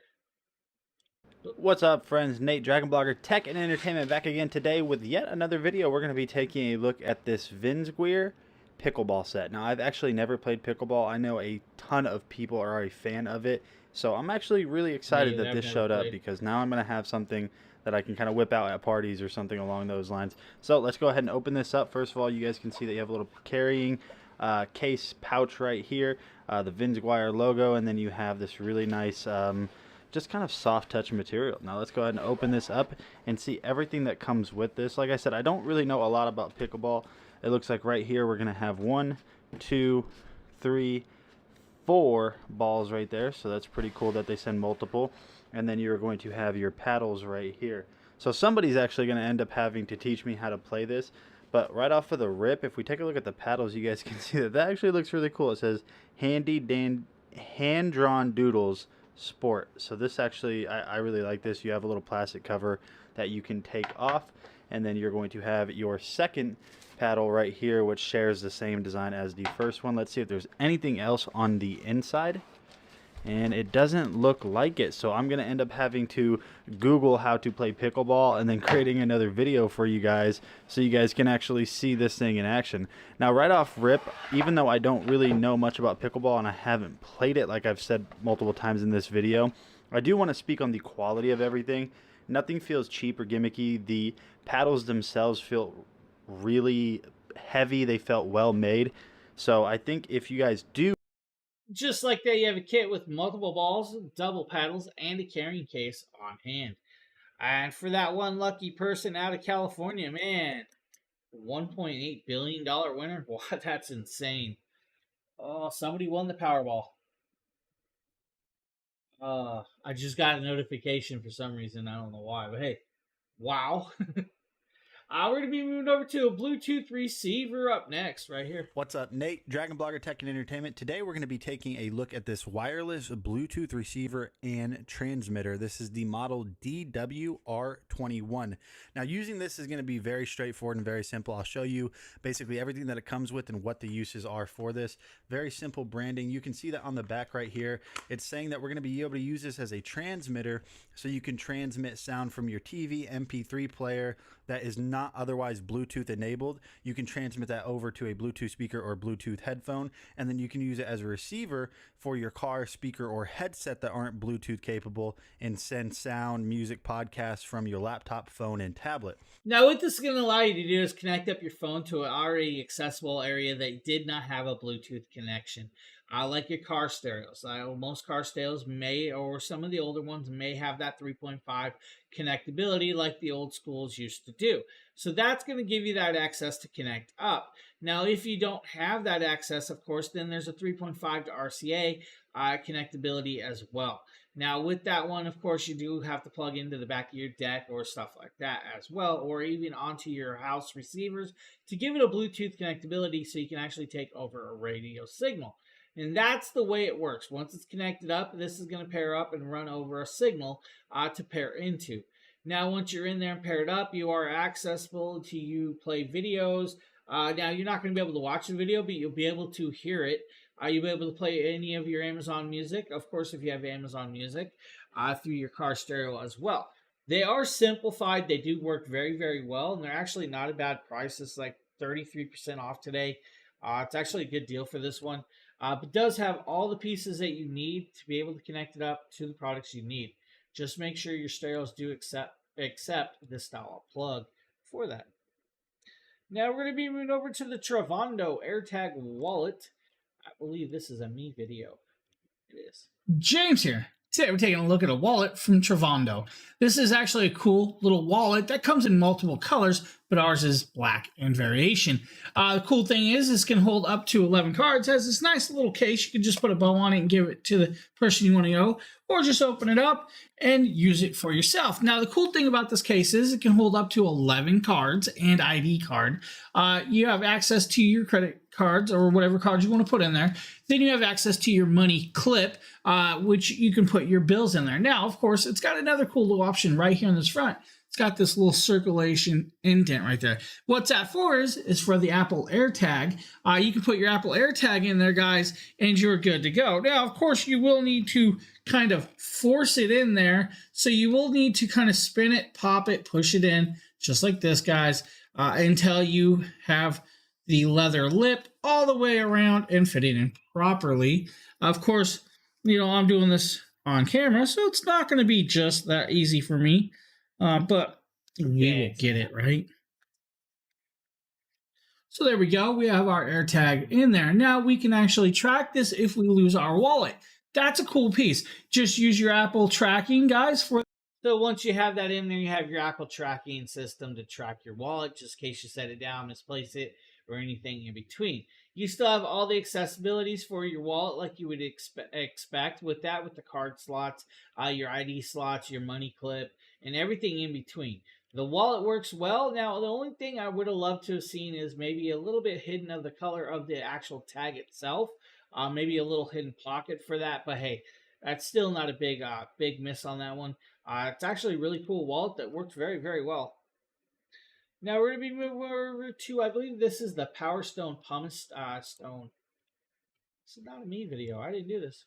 What's up, friends? Nate, Dragon Blogger Tech and Entertainment, back again today with yet another video. We're going to be taking a look at this Vinsguir pickleball set. Now, I've actually never played pickleball. I know a ton of people are a fan of it, so I'm actually really excited that this showed up, because now I'm going to have something that I can kind of whip out at parties or something along those lines. So let's go ahead and open this up. First of all, you guys can see that you have a little carrying case pouch right here, the Vinsguir logo, and then you have this really nice just kind of soft touch material. Now let's go ahead and open this up and see everything that comes with this. Like I said, I don't really know a lot about pickleball. It looks like right here we're going to have 1, 2, 3, 4 balls right there. So that's pretty cool that they send multiple. And then you're going to have your paddles right here. So somebody's actually going to end up having to teach me how to play this. But right off of the rip, if we take a look at the paddles, you guys can see that actually looks really cool. It says hand-drawn doodles sport. So this actually, I really like this. You have a little plastic cover that you can take off, and then you're going to have your second paddle right here, which shares the same design as the first one. Let's see if there's anything else on the inside, and it doesn't look like it. So I'm going to end up having to Google how to play pickleball and then creating another video for you guys so you guys can actually see this thing in action. Now, right off rip, even though I don't really know much about pickleball and I haven't played it, like I've said multiple times in this video, I do want to speak on the quality of everything. Nothing feels cheap or gimmicky. The paddles themselves feel really heavy. They felt well made. So I think if you guys do, just like that, you have a kit with multiple balls, double paddles, and a carrying case on hand. And for that one lucky person out of California, man, $1.8 billion winner? Wow, that's insane. Oh, somebody won the Powerball. I just got a notification for some reason. I don't know why, but hey, wow. We're going to be moving over to a Bluetooth receiver up next, right here. What's up, Nate? Dragon Blogger Tech and Entertainment. Today we're going to be taking a look at this wireless Bluetooth receiver and transmitter. This is the model DWR21. Now, using this is going to be very straightforward and very simple. I'll show you basically everything that it comes with and what the uses are for this. Very simple branding. You can see that on the back right here. It's saying that we're going to be able to use this as a transmitter, so you can transmit sound from your TV, MP3 player that is not otherwise Bluetooth enabled. You can transmit that over to a Bluetooth speaker or Bluetooth headphone, and then you can use it as a receiver for your car speaker or headset that aren't Bluetooth capable, and send sound, music, podcasts from your laptop, phone, and tablet. Now, what this is going to allow you to do is connect up your phone to an already accessible area that did not have a Bluetooth connection. Like your car stereos. Most car stereos may, or some of the older ones may have that 3.5 connectability like the old schools used to do. So that's going to give you that access to connect up. Now, if you don't have that access, of course, then there's a 3.5 to RCA connectability as well. Now, with that one, of course, you do have to plug into the back of your deck or stuff like that as well, or even onto your house receivers to give it a Bluetooth connectability so you can actually take over a radio signal. And that's the way it works. Once it's connected up, this is going to pair up and run over a signal to pair into. Now, once you're in there and paired up, you are accessible to you play videos. Now, you're not going to be able to watch the video, but you'll be able to hear it. You'll be able to play any of your Amazon Music, of course, if you have Amazon Music, through your car stereo as well. They are simplified. They do work very, very well, and they're actually not a bad price. It's like 33% off today. It's actually a good deal for this one. But it does have all the pieces that you need to be able to connect it up to the products you need. Just make sure your stereos do accept this style of plug for that. Now we're going to be moving over to the Travando AirTag wallet. I believe this is a me video. It is. James here. Today we're taking a look at a wallet from Travando. This is actually a cool little wallet that comes in multiple colors, but ours is black and variation. The cool thing is this can hold up to 11 cards. It has this nice little case. You can just put a bow on it and give it to the person you want to go, or just open it up and use it for yourself. Now, the cool thing about this case is it can hold up to 11 cards and ID card. You have access to your credit cards or whatever cards you want to put in there. Then you have access to your money clip, which you can put your bills in there. Now, of course, it's got another cool little option right here in this front. It's got this little circulation indent right there. What's that for is for the Apple AirTag. You can put your Apple AirTag in there, guys, and you're good to go. Now, of course, you will need to kind of force it in there. So you will need to kind of spin it, pop it, push it in, just like this, guys, until you have the leather lip all the way around and fit it in properly. Of course, I'm doing this on camera, so it's not going to be just that easy for me. But we will get it, right? So there we go. We have our AirTag in there. Now we can actually track this if we lose our wallet. That's a cool piece. Just use your Apple tracking, guys. So once you have that in there, you have your Apple tracking system to track your wallet, just in case you set it down, misplace it, or anything in between. You still have all the accessibilities for your wallet like you would expect with that, with the card slots, your ID slots, your money clip, and everything in between. The wallet works well. Now, the only thing I would have loved to have seen is maybe a little bit hidden of the color of the actual tag itself. Maybe a little hidden pocket for that. But hey, that's still not a big miss on that one. It's actually a really cool wallet that worked very, very well. Now we're going to be moving over to, I believe this is the Power Stone Pumice Stone. This is not a me video. I didn't do this.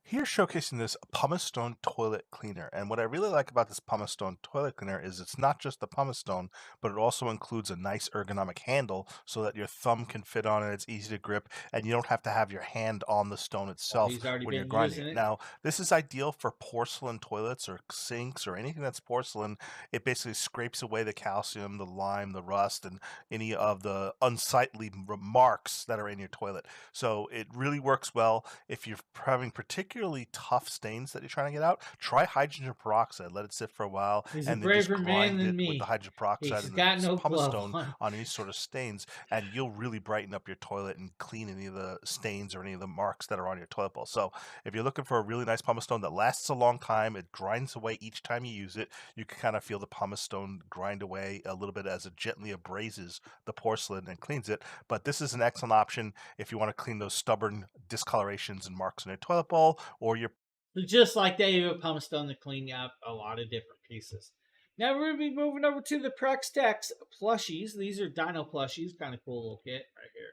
Here showcasing this pumice stone toilet cleaner, and what I really like about this pumice stone toilet cleaner is it's not just the pumice stone, but it also includes a nice ergonomic handle so that your thumb can fit on it, it's easy to grip, and you don't have to have your hand on the stone itself when you're grinding it. Now, this is ideal for porcelain toilets or sinks or anything that's porcelain. It basically scrapes away the calcium, the lime, the rust, and any of the unsightly remarks that are in your toilet. So it really works well if you're having particular particularly tough stains that you're trying to get out, try hydrogen peroxide. Let it sit for a while, He's a and then just braver man grind than it with me. the hydrogen peroxide He's and got the no pumice glove stone on. on any sort of stains, and you'll really brighten up your toilet and clean any of the stains or any of the marks that are on your toilet bowl. So if you're looking for a really nice pumice stone that lasts a long time, it grinds away each time you use it, you can kind of feel the pumice stone grind away a little bit as it gently abrases the porcelain and cleans it. But this is an excellent option if you want to clean those stubborn discolorations and marks on your toilet bowl or your. Just like that, you have a pumice stone to clean up a lot of different pieces. Now we're going to be moving over to the Prextex plushies. These are Dino plushies. Kind of cool little kit right here.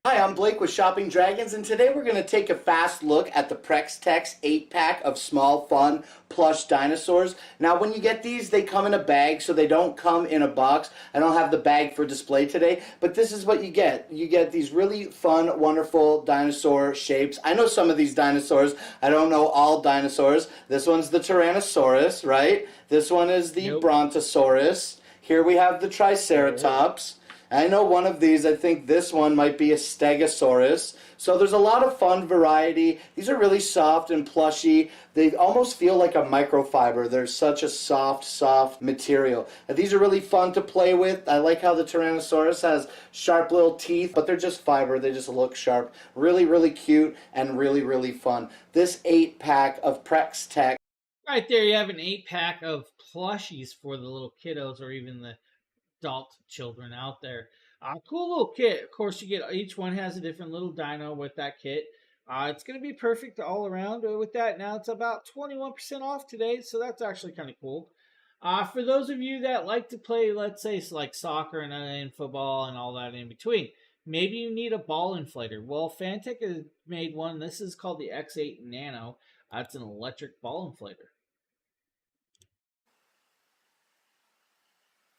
Hi, I'm Blake with Shopping Dragons, and today we're going to take a fast look at the Prextex 8-pack of small, fun, plush dinosaurs. Now, when you get these, they come in a bag, so they don't come in a box. I don't have the bag for display today, but this is what you get. You get these really fun, wonderful dinosaur shapes. I know some of these dinosaurs. I don't know all dinosaurs. This one's the Tyrannosaurus, right? This one is the Brontosaurus. Here we have the Triceratops. I know one of these, I think this one might be a Stegosaurus. So there's a lot of fun variety. These are really soft and plushy. They almost feel like a microfiber. They're such a soft material. And these are really fun to play with. I like how the Tyrannosaurus has sharp little teeth, but they're just fiber. They just look sharp. Really cute and really fun. This 8-pack of Prextex. Right there, you have an 8-pack of plushies for the little kiddos or even the adult children out there. Cool little kit. Of course, you get each one has a different little dino with that kit. It's going to be perfect all around with that. Now it's about 21% off today, so that's actually kind of cool. For those of you that like to play, let's say, like soccer and football and all that in between, maybe you need a ball inflator. Well, Fantic has made one. This is called the X8 Nano. It's an electric ball inflator.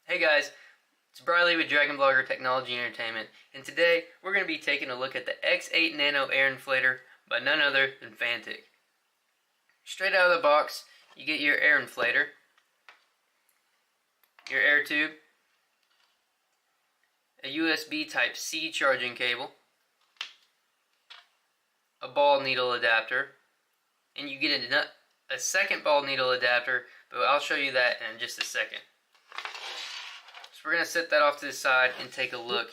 Hey guys, it's Briley with Dragon Blogger Technology and Entertainment, and today we're going to be taking a look at the X8 Nano Air Inflator by none other than Fantic. Straight out of the box, you get your air inflator, your air tube, a USB Type-C charging cable, a ball needle adapter, and you get a second ball needle adapter, but I'll show you that in just a second. We're going to set that off to the side and take a look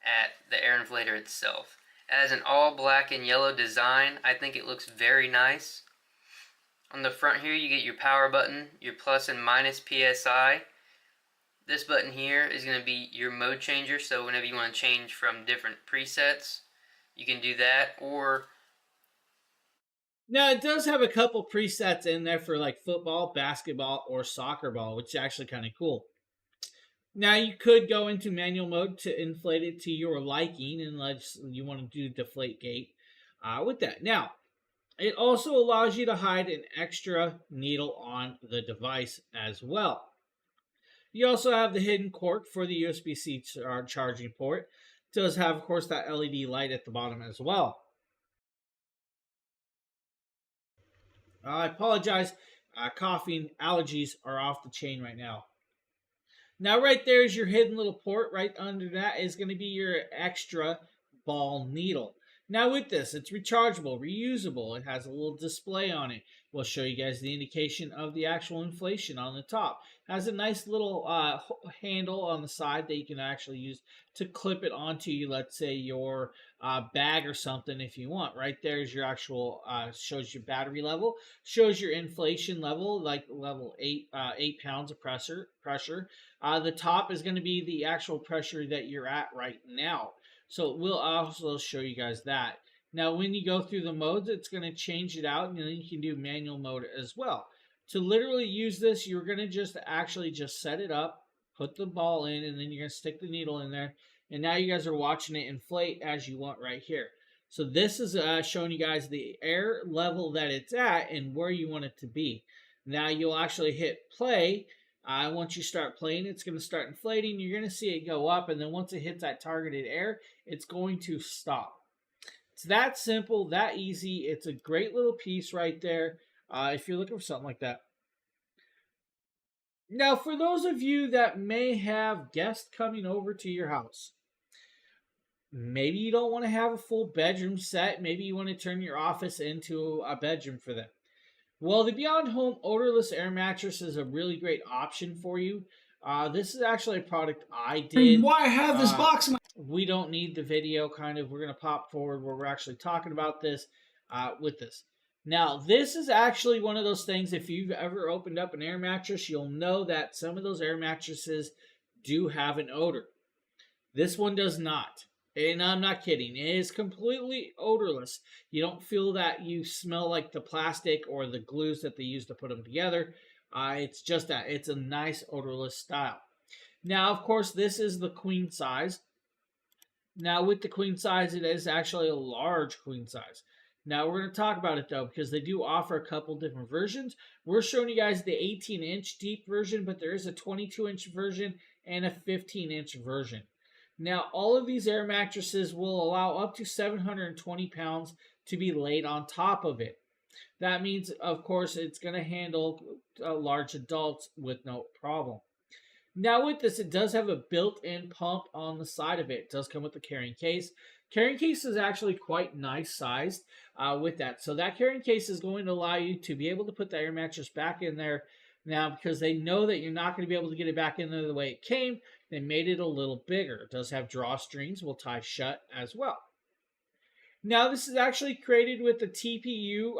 at the air inflator itself. It has an all black and yellow design. I think it looks very nice. On the front here you get your power button, your plus and minus PSI. This button here is going to be your mode changer, so whenever you want to change from different presets, you can do that. Or now it does have a couple presets in there for like football, basketball, or soccer ball, which is actually kind of cool. Now you could go into manual mode to inflate it to your liking, unless you want to do deflate gate with that. Now, it also allows you to hide an extra needle on the device as well. You also have the hidden cork for the USB-C charging port. It does have, of course, that LED light at the bottom as well. I apologize. Coughing, allergies are off the chain right now. Now right there is your hidden little port. Right under that is going to be your extra ball needle. Now with this, it's rechargeable, reusable. It has a little display on it. We'll show you guys the indication of the actual inflation on the top. It has a nice little handle on the side that you can actually use to clip it onto, let's say, your bag or something if you want. Right there is your actual, shows your battery level, shows your inflation level, like level 8 pounds of pressure. The top is going to be the actual pressure that you're at right now. So we'll also show you guys that. Now, when you go through the modes, it's going to change it out, and then you can do manual mode as well. To literally use this, you're going to just set it up, put the ball in, and then you're going to stick the needle in there. And now you guys are watching it inflate as you want right here. So this is showing you guys the air level that it's at and where you want it to be. Now you'll actually hit play. Once you start playing, it's going to start inflating. You're going to see it go up, and then once it hits that targeted air, it's going to stop. It's that simple, that easy. It's a great little piece right there if you're looking for something like that. Now, for those of you that may have guests coming over to your house, Maybe you don't want to have a full bedroom set. Maybe you want to turn your office into a bedroom for them. Well, the Beyond Home odorless air mattress is a really great option for you. This is actually a product I did. Why I have this box in my We don't need the video, kind of. We're going to pop forward where we're actually talking about this with this. Now, this is actually one of those things, if you've ever opened up an air mattress, you'll know that some of those air mattresses do have an odor. This one does not. And I'm not kidding. It is completely odorless. You don't feel that you smell like the plastic or the glues that they use to put them together. It's just that. It's a nice odorless style. Now, of course, this is the queen size. Now, with the queen size, it is actually a large queen size. Now, we're going to talk about it, though, because they do offer a couple different versions. We're showing you guys the 18-inch deep version, but there is a 22-inch version and a 15-inch version. Now, all of these air mattresses will allow up to 720 pounds to be laid on top of it. That means, of course, it's going to handle large adults with no problem. Now, with this, it does have a built-in pump on the side of it. It does come with a carrying case. Carrying case is actually quite nice sized with that. So that carrying case is going to allow you to be able to put the air mattress back in there now, because they know that you're not going to be able to get it back in there the way it came. They made it a little bigger. It does have drawstrings, will tie shut as well. Now, this is actually created with the TPU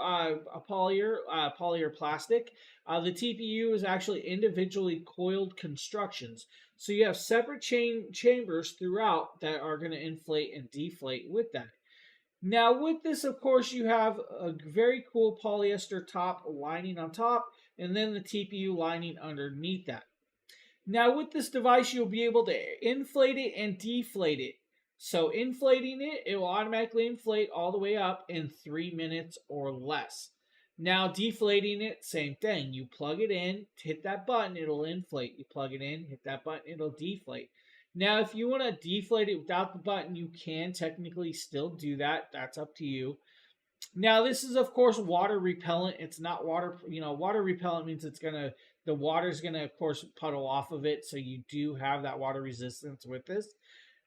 polymer plastic. The TPU is actually individually coiled constructions. So you have separate chambers throughout that are going to inflate and deflate with that. Now, with this, of course, you have a very cool polyester top lining on top, and then the TPU lining underneath that. Now, with this device, you'll be able to inflate it and deflate it. So, inflating it, it will automatically inflate all the way up in 3 minutes or less. Now, deflating it, same thing. You plug it in, hit that button, it'll inflate. You plug it in, hit that button, it'll deflate. Now, if you want to deflate it without the button, you can technically still do that. That's up to you. Now, this is, of course, water repellent. It's not water, water repellent means the water's going to, of course, puddle off of it. So you do have that water resistance with this.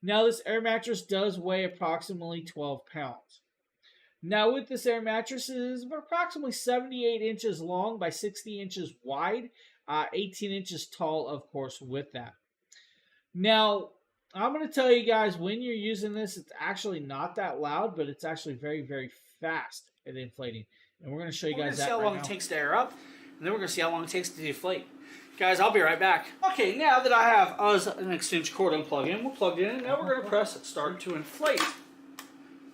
Now, this air mattress does weigh approximately 12 pounds. Now, with this air mattress, it is approximately 78 inches long by 60 inches wide, 18 inches tall, of course, with that. Now, I'm going to tell you guys, when you're using this, it's actually not that loud, but it's actually very, very fast at inflating. And we're going to show you guys that right now. We're going to see how long it takes to air up, and then we're going to see how long it takes to deflate. Guys, I'll be right back. Okay, now that I have an extension cord unplugged in, we'll plug it in, and now we're going to press start to inflate.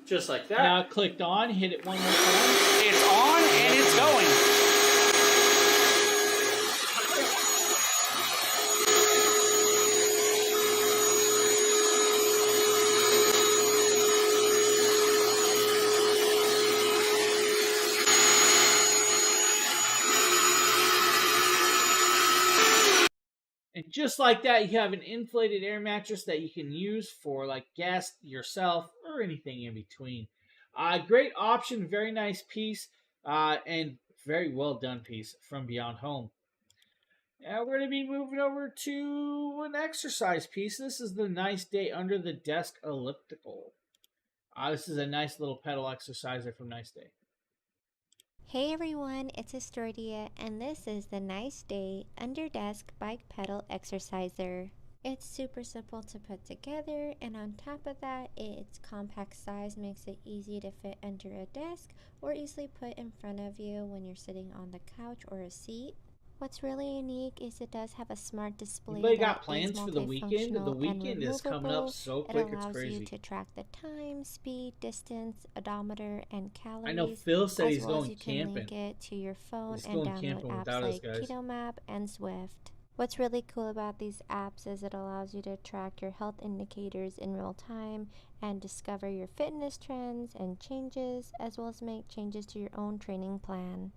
Just like that. Now, clicked on, hit it one more time. It's on, and it's going. And just like that, you have an inflated air mattress that you can use for like guests, yourself, or anything in between. Great option, very nice piece, and very well done piece from Beyond Home. Now we're going to be moving over to an exercise piece. This is the Nice Day Under the Desk Elliptical. This is a nice little pedal exerciser from Nice Day. Hey everyone, it's Astordia, and this is the Nice Day Under Desk Bike Pedal Exerciser. It's super simple to put together, and on top of that, its compact size makes it easy to fit under a desk or easily put in front of you when you're sitting on the couch or a seat. What's really unique is it does have a smart display. Anybody got plans for the weekend? The weekend is coming up so quick, it's crazy. It allows you to track the time, speed, distance, odometer, and calories. I know Phil said he's going you camping. Can link it to your phone he's and download apps like KetoMap and Zwift. What's really cool about these apps is it allows you to track your health indicators in real time and discover your fitness trends and changes, as well as make changes to your own training plan.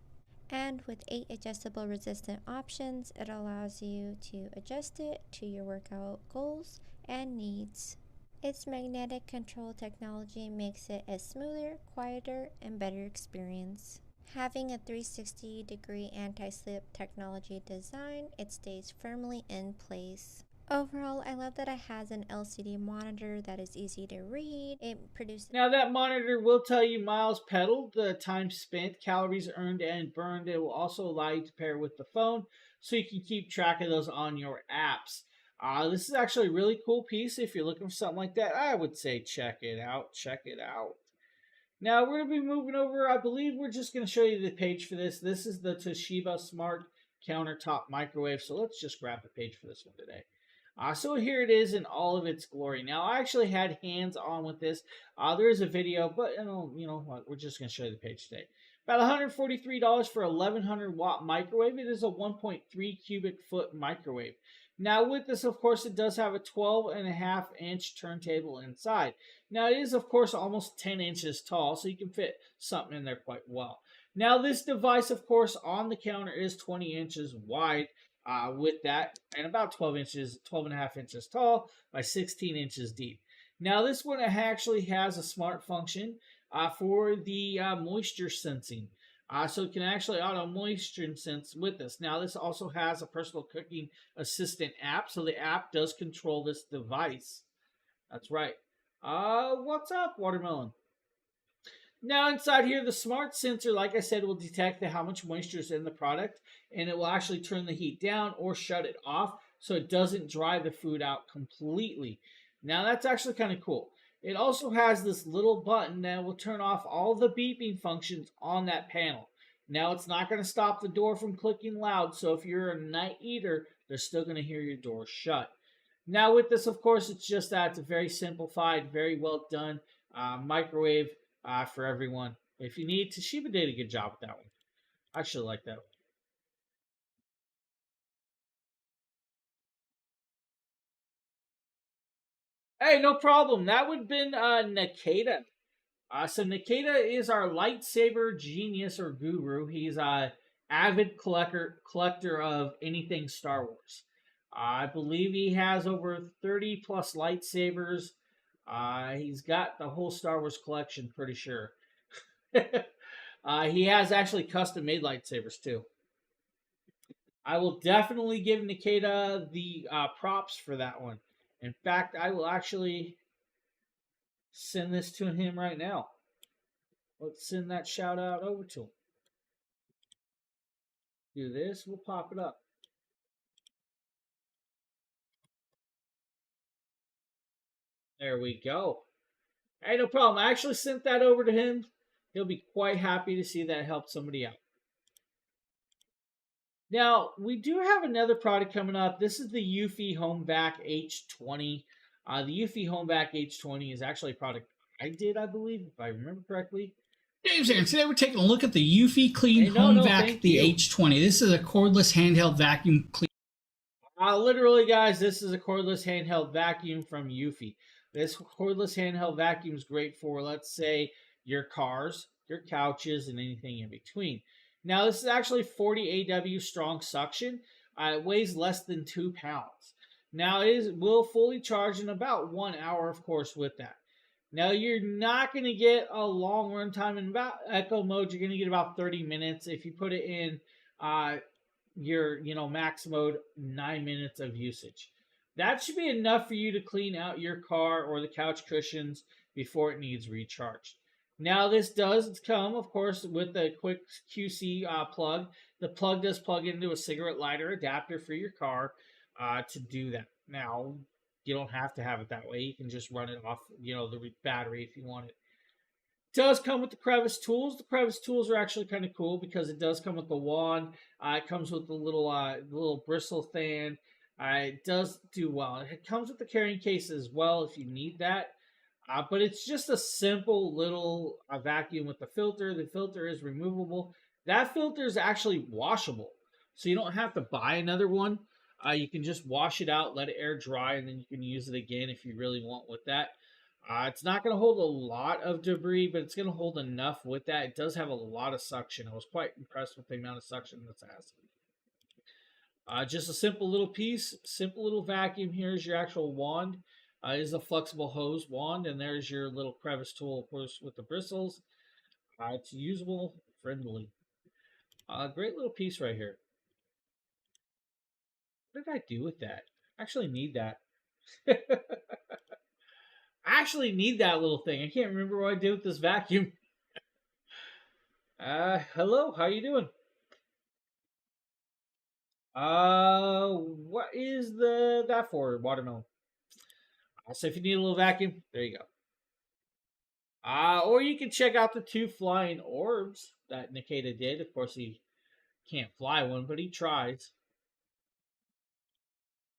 And with 8 adjustable resistant options, it allows you to adjust it to your workout goals and needs. Its magnetic control technology makes it a smoother, quieter, and better experience. Having a 360-degree anti-slip technology design, it stays firmly in place. Overall, I love that it has an LCD monitor that is easy to read. It produces... Now that monitor will tell you miles pedaled, the time spent, calories earned and burned. It will also allow you to pair with the phone so you can keep track of those on your apps. This is actually a really cool piece. If you're looking for something like that, I would say check it out. Check it out. Now we're going to be moving over. I believe we're just going to show you the page for this. This is the Toshiba Smart Countertop Microwave. So let's just grab the page for this one today. So here it is in all of its glory. Now, I actually had hands on with this. There is a video, but you know what? We're just going to show you the page today. About $143 for 1100 watt microwave. It is a 1.3 cubic foot microwave. Now, with this, of course, it does have a 12.5 inch turntable inside. Now, it is, of course, almost 10 inches tall, so you can fit something in there quite well. Now, this device, of course, on the counter is 20 inches wide. With that, and about 12.5 inches tall by 16 inches deep. Now this one actually has a smart function for the moisture sensing. So it can actually auto moisture sense with this. Now this also has a personal cooking assistant app, so the app does control this device. That's right. What's up, Watermelon? Now inside here, the smart sensor, like I said, will detect how much moisture is in the product, and it will actually turn the heat down or shut it off so it doesn't dry the food out completely. Now that's actually kind of cool. It also has this little button that will turn off all the beeping functions on that panel. Now it's not going to stop the door from clicking loud, so if you're a night eater, they're still going to hear your door shut. Now with this, of course, it's just that it's a very simplified, very well done microwave for everyone. If you need, Toshiba did a good job with that one. I actually like that one. Hey, no problem. That would have been Nikita. So Nikita is our lightsaber genius or guru. He's a avid collector of anything Star Wars. I believe he has over 30 plus lightsabers. He's got the whole Star Wars collection, pretty sure. He has actually custom made lightsabers too. I will definitely give Nikita the props for that one. In fact, I will actually send this to him right now. Let's send that shout out over to him. Do this, we'll pop it up. There we go. Hey, no problem. I actually sent that over to him. He'll be quite happy to see that helped somebody out. Now, we do have another product coming up. This is the Eufy HomeVac H20. The Eufy HomeVac H20 is actually a product I did, I believe, if I remember correctly. James here. Today we're taking a look at the Eufy Clean HomeVac H20. This is a cordless handheld vacuum cleaner. Literally, guys, this is a cordless handheld vacuum from Eufy. This cordless handheld vacuum is great for, let's say, your cars, your couches, and anything in between. Now, this is actually 40 AW strong suction. It weighs less than 2 pounds. Now, it will fully charge in about 1 hour, of course, with that. Now, you're not going to get a long run time in eco mode. You're going to get about 30 minutes. If you put it in your max mode, 9 minutes of usage. That should be enough for you to clean out your car or the couch cushions before it needs recharged. Now, this does come, of course, with a quick QC plug. The plug does plug into a cigarette lighter adapter for your car to do that. Now, you don't have to have it that way. You can just run it off, the battery if you want it. It does come with the crevice tools. The crevice tools are actually kind of cool because it does come with the wand. It comes with the little bristle fan. It does do well. It comes with the carrying case as well if you need that. But it's just a simple little vacuum with the filter. The filter is removable. That filter is actually washable. So you don't have to buy another one. You can just wash it out, let it air dry, and then you can use it again if you really want with that. It's not going to hold a lot of debris, but it's going to hold enough with that. It does have a lot of suction. I was quite impressed with the amount of suction this has. Just a simple little piece, simple little vacuum. Here's your actual wand. Is a flexible hose wand, and there's your little crevice tool, of course, with the bristles. It's usable, friendly. Great little piece right here. What did I do with that? I actually need that. I actually need that little thing. I can't remember what I did with this vacuum. Hello, how you doing? What is that for? Watermelon. So if you need a little vacuum, there you go. Or you can check out the 2 flying orbs that Nikita did. Of course, he can't fly one, but he tries.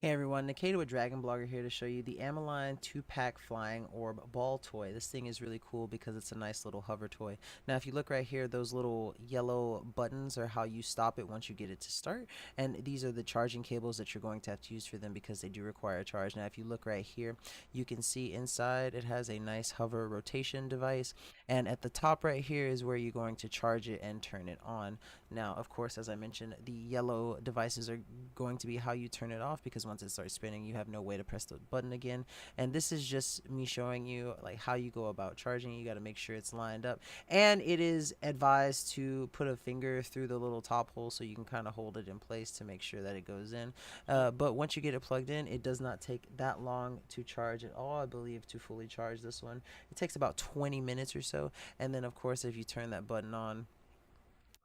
Hey everyone, Nikita with Dragon Blogger here to show you the Ameline 2-pack Flying Orb ball toy. This thing is really cool because it's a nice little hover toy. Now if you look right here, those little yellow buttons are how you stop it once you get it to start. And these are the charging cables that you're going to have to use for them because they do require a charge. Now if you look right here, you can see inside it has a nice hover rotation device. And at the top right here is where you're going to charge it and turn it on. Now of course, as I mentioned, the yellow devices are going to be how you turn it off because once it starts spinning, you have no way to press the button again. And this is just me showing you like how you go about charging. You got to make sure it's lined up, and it is advised to put a finger through the little top hole so you can kind of hold it in place to make sure that it goes in. But once you get it plugged in, it does not take that long to charge at all. I believe to fully charge this one, it takes about 20 minutes or so. And then of course, if you turn that button on,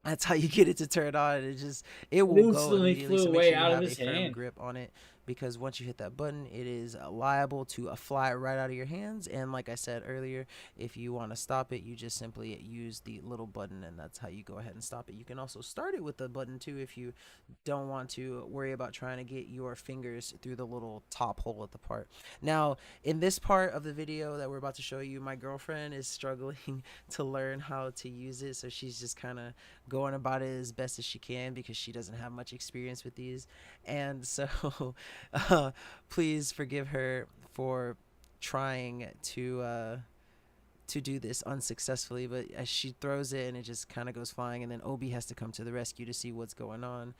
that's how you get it to turn on. It will go immediately. So make sure you have a firm grip on it, because once you hit that button, it is liable to fly right out of your hands. And like I said earlier, if you want to stop it, you just simply use the little button, and that's how you go ahead and stop it. You can also start it with the button too if you don't want to worry about trying to get your fingers through the little top hole at the part. Now, in this part of the video that we're about to show you, my girlfriend is struggling to learn how to use it, so she's just kind of going about it as best as she can because she doesn't have much experience with these. And so please forgive her for trying to do this unsuccessfully, but as she throws it and it just kind of goes flying, and then Obi has to come to the rescue to see what's going on.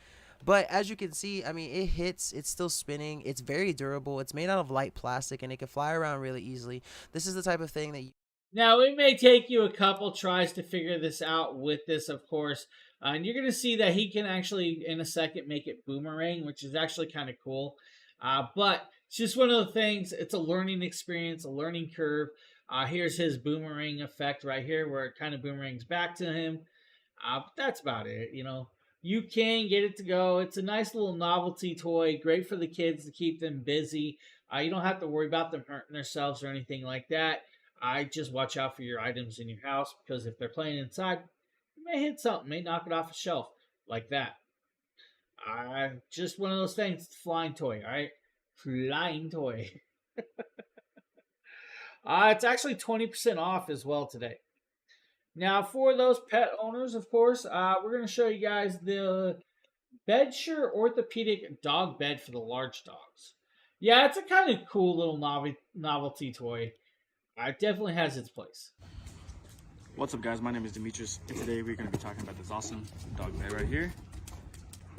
But as you can see, I mean, it hits, it's still spinning, it's very durable, it's made out of light plastic, and it can fly around really easily. This is the type of thing that now, it may take you a couple tries to figure this out with this, of course. And you're going to see that he can actually, in a second, make it boomerang, which is actually kind of cool. But it's just one of the things. It's a learning experience, a learning curve. Here's his boomerang effect right here, where it kind of boomerangs back to him. But that's about it. You know, you can get it to go. It's a nice little novelty toy, great for the kids to keep them busy. You don't have to worry about them hurting themselves or anything like that. I just watch out for your items in your house, because if they're playing inside, you may hit something, may knock it off a shelf like that. Just one of those things. It's a flying toy, all right? Flying toy. It's actually 20% off as well today. Now, for those pet owners, of course, we're going to show you guys the Bedsure orthopedic dog bed for the large dogs. Yeah, it's a kind of cool little novelty toy. It definitely has its place. What's up, guys? My name is Demetrius, and today we're going to be talking about this awesome dog bed right here.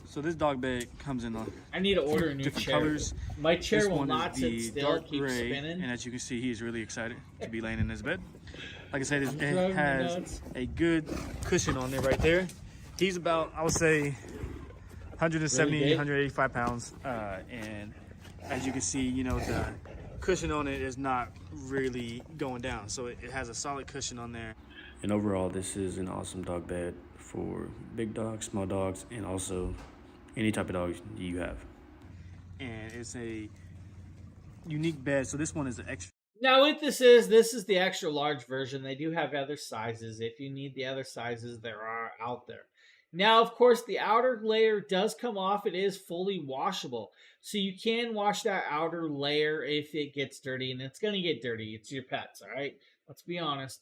So this dog bed comes in I need to order a new different chair. colors. My chair this will one not is sit the still, dark keep gray, spinning. and as you can see, he's really excited to be laying in this bed. Like I said, it driving me has nuts. a good cushion on there right there. He's about, I would say, 170, Really big? 185 pounds, and as you can see, you know, the cushion on it is not really going down, so it has a solid cushion on there. And overall, this is an awesome dog bed for big dogs, small dogs, and also any type of dogs you have. And it's a unique bed, so this one is an extra. Now, what this is the extra large version. They do have other sizes. If you need the other sizes, there are out there. Now, of course, the outer layer does come off. It is fully washable. So you can wash that outer layer if it gets dirty, and it's going to get dirty. It's your pets, all right? Let's be honest.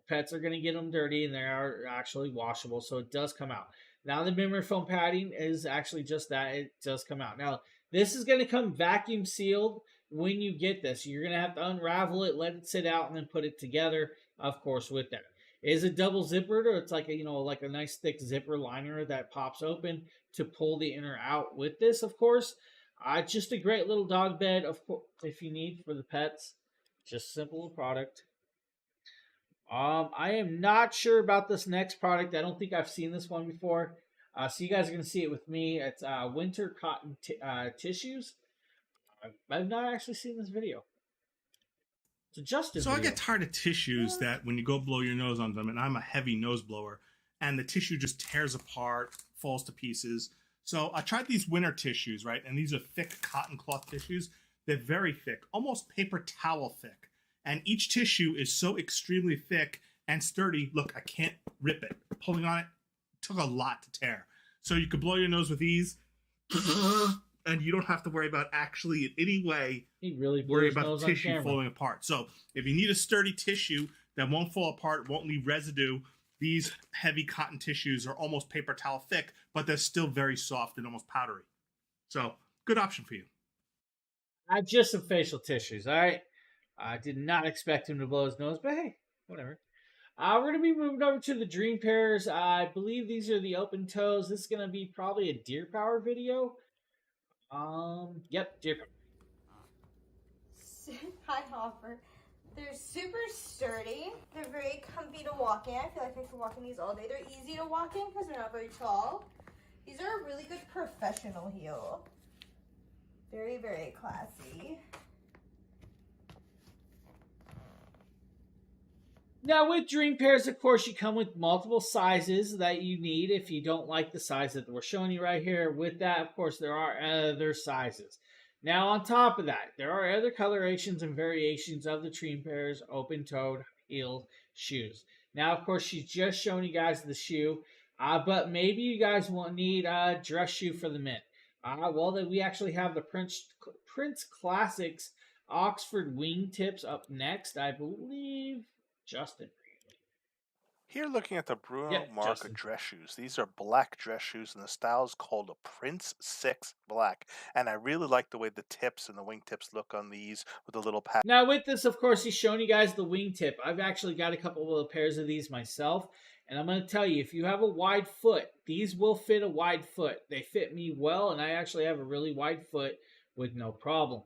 Pets are going to get them dirty, and they are actually washable, so it does come out. Now, the memory foam padding is actually just that. It does come out. Now, this is going to come vacuum sealed when you get this. You're going to have to unravel it, let it sit out, and then put it together, of course, with that. Is it double zippered, or it's like a, like a nice thick zipper liner that pops open to pull the inner out with this, of course. Just a great little dog bed, of course, if you need for the pets. Just simple product. I am not sure about this next product. I don't think I've seen this one before. So you guys are going to see it with me. It's winter cotton tissues. I've not actually seen this video. It's a Justin So video. I get tired of tissues that when you go blow your nose on them, and I'm a heavy nose blower, and the tissue just tears apart, falls to pieces. So I tried these winter tissues, right? And these are thick cotton cloth tissues. They're very thick, almost paper towel thick. And each tissue is so extremely thick and sturdy. Look, I can't rip it. Pulling on it took a lot to tear. So you could blow your nose with ease, and you don't have to worry about actually in any way worry about the tissue falling apart. So if you need a sturdy tissue that won't fall apart, won't leave residue, these heavy cotton tissues are almost paper towel thick, but they're still very soft and almost powdery. So good option for you. Just some facial tissues, all right? I did not expect him to blow his nose, but hey, whatever. We're going to be moving over to the Dream Pairs. I believe these are the open toes. This is going to be probably a Deer Power video. Yep, Deer Power. Hi, Hopper. They're super sturdy. They're very comfy to walk in. I feel like I could walk in these all day. They're easy to walk in because they're not very tall. These are a really good professional heel. Very, very classy. Now with Dream Pairs, of course, you come with multiple sizes that you need if you don't like the size that we're showing you right here. With that, of course, there are other sizes. Now, on top of that, there are other colorations and variations of the Dream Pairs open-toed heel shoes. Now, of course, she's just showing you guys the shoe, but maybe you guys will need a dress shoe for the men. We actually have the Prince Classics Oxford Wingtips up next. I believe Justin. Here looking at the Bruno Yep, Marca Justin. dress shoes. These are black dress shoes, and the style is called a Prince 6 Black. And I really like the way the tips and the wingtips look on these with the little pattern. Now with this, of course, he's showing you guys the wingtip. I've actually got a couple of pairs of these myself. And I'm going to tell you, if you have a wide foot, these will fit a wide foot. They fit me well, and I actually have a really wide foot with no problem.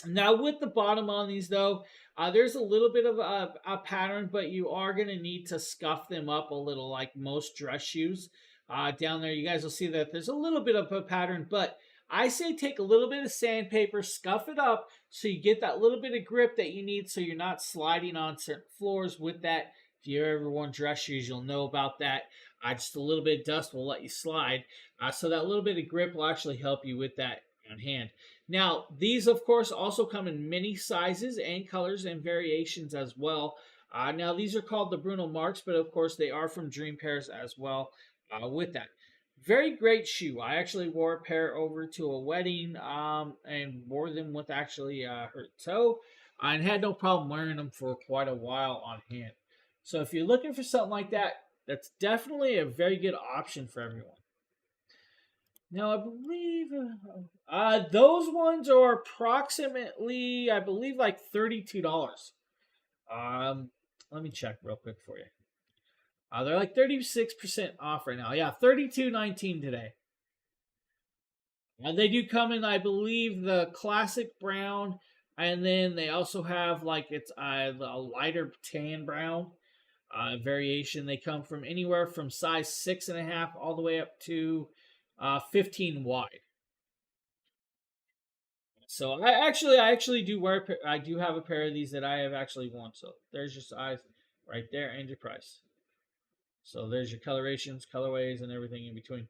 Now with the bottom on these, though, there's a little bit of a pattern, but you are going to need to scuff them up a little like most dress shoes. Down there, you guys will see that there's a little bit of a pattern, but I say take a little bit of sandpaper, scuff it up so you get that little bit of grip that you need so you're not sliding on certain floors with that. If you ever worn dress shoes, you'll know about that. Just a little bit of dust will let you slide. So that little bit of grip will actually help you with that on hand. Now, these, of course, also come in many sizes and colors and variations as well. Now, these are called the Bruno Marks, but of course, they are from Dream Pairs as well with that. Very great shoe. I actually wore a pair over to a wedding and wore them with actually hurt toe and had no problem wearing them for quite a while on hand. So if you're looking for something like that, that's definitely a very good option for everyone. Now, I believe those ones are approximately, I believe, like $32. Let me check real quick for you. They're like 36% off right now. Yeah, $32.19 today. They do come in, I believe, the classic brown, and then they also have like it's a lighter tan brown variation. They come from anywhere from size 6.5 all the way up to 15 wide. So I actually do wear. I do have a pair of these that I have actually worn. So there's your size right there and your price. So there's your colorations, colorways, and everything in between.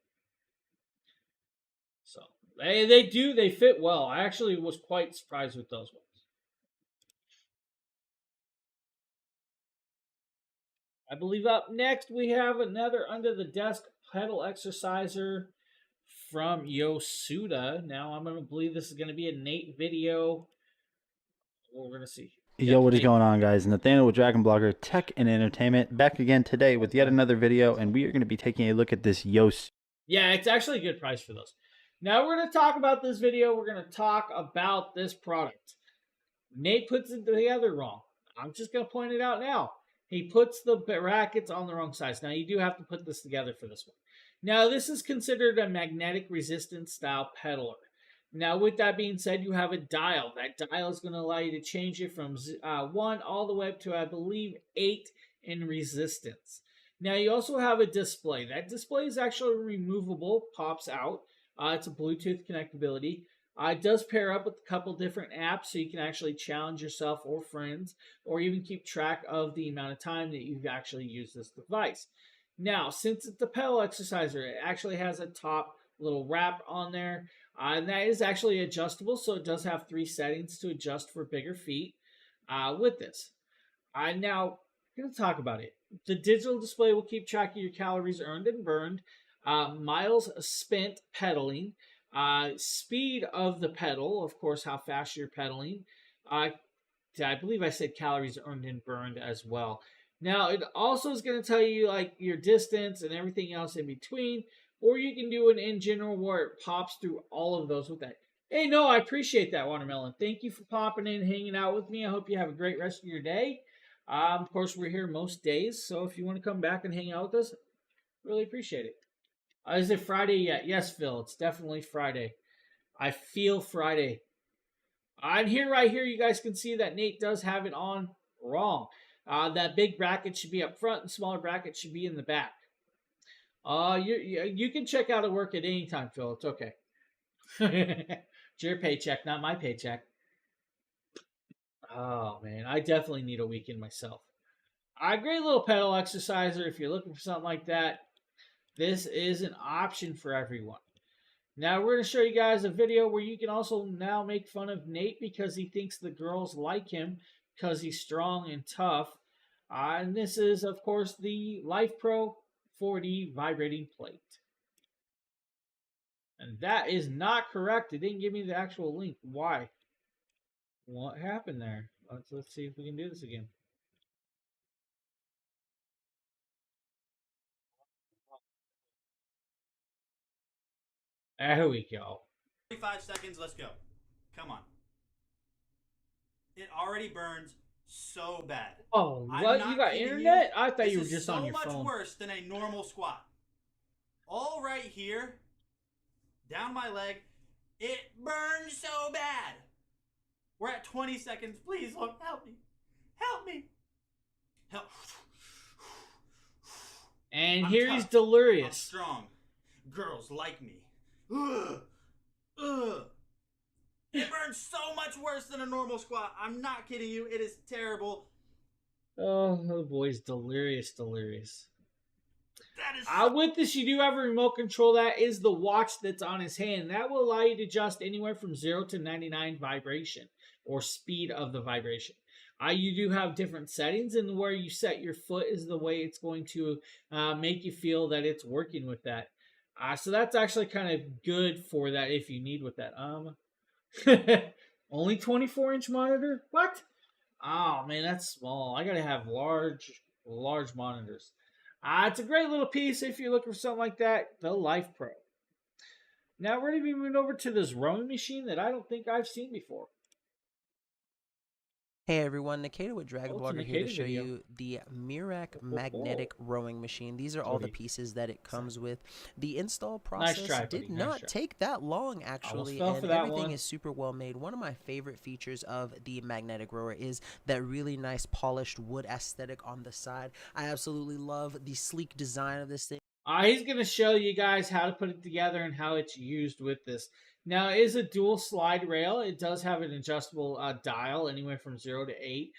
So they fit well. I actually was quite surprised with those ones. I believe up next we have another under the desk pedal exerciser from Yosuda. Now I'm going to believe this is going to be a Nate video. We're going to see. Yo, what is going on, guys? Nathaniel with Dragon Blogger Tech and Entertainment, back again today with yet another video, and we are going to be taking a look at this Yosuda. Yeah, it's actually a good price for those. Now we're going to talk about this video. We're going to talk about this product. Nate puts it together wrong. I'm just going to point it out now. He puts the brackets on the wrong size. Now you do have to put this together for this one. Now this is considered a magnetic resistance style pedaler. Now, with that being said, you have a dial. That dial is going to allow you to change it from 1 all the way up to, I believe, 8 in resistance. Now, you also have a display. That display is actually removable, pops out. It's a Bluetooth connectability. It does pair up with a couple different apps, so you can actually challenge yourself or friends, or even keep track of the amount of time that you've actually used this device. Now, since it's a pedal exerciser, it actually has a top little wrap on there, and that is actually adjustable, so it does have 3 settings to adjust for bigger feet with this. Now, I'm going to talk about it. The digital display will keep track of your calories earned and burned, miles spent pedaling, speed of the pedal, of course, how fast you're pedaling. I believe I said calories earned and burned as well. Now, it also is going to tell you like your distance and everything else in between, or you can do an in general where it pops through all of those with that. Hey, no, I appreciate that, Watermelon. Thank you for popping in and hanging out with me. I hope you have a great rest of your day. Of course, we're here most days, so if you want to come back and hang out with us, really appreciate it. Is it Friday yet? Yes, Phil, it's definitely Friday. I feel Friday. I'm here, right here. You guys can see that Nate does have it on wrong. That big bracket should be up front, and smaller bracket should be in the back. You can check out of work at any time, Phil. It's okay. It's your paycheck, not my paycheck. Oh, man, I definitely need a weekend myself. A great little pedal exerciser if you're looking for something like that. This is an option for everyone. Now, we're going to show you guys a video where you can also now make fun of Nate because he thinks the girls like him because he's strong and tough. And this is, of course, the Life Pro 4D vibrating plate. And that is not correct. It didn't give me the actual link. Why? What happened there? Let's see if we can do this again. There we go. 45 seconds, let's go. Come on. It already burns so bad. Oh, what? You got internet? I thought you were just on your phone. This is so much worse than a normal squat. All right here, down my leg, it burns so bad. We're at 20 seconds. Please, Lord, help me. Help me. Help. And I'm here tough. he's delirious. I'm strong. Girls like me. Ugh. Ugh. It burns so much worse than a normal squat. I'm not kidding you. It is terrible. Oh, the boy's delirious. That is with this, you do have a remote control. That is the watch that's on his hand. That will allow you to adjust anywhere from 0 to 99 vibration or speed of the vibration. You do have different settings, and where you set your foot is the way it's going to make you feel that it's working with that. So that's actually kind of good for that if you need with that. Only 24-inch monitor? What? Oh, man, that's small. I gotta have large monitors. It's a great little piece if you're looking for something like that. The Life Pro. Now we're going to be moving over to this rowing machine that I don't think I've seen before. Hey everyone, Nikita with Dragon Blogger here to show video. you the Mirac magnetic rowing machine. These are all the pieces that it comes with. The install process did not take that long actually, and everything is super well made. One of my favorite features of the magnetic rower is that really nice polished wood aesthetic on the side. I absolutely love the sleek design of this thing. He's going to show you guys how to put it together and how it's used with this. Now, it is a dual slide rail. It does have an adjustable dial, anywhere from 0 to 8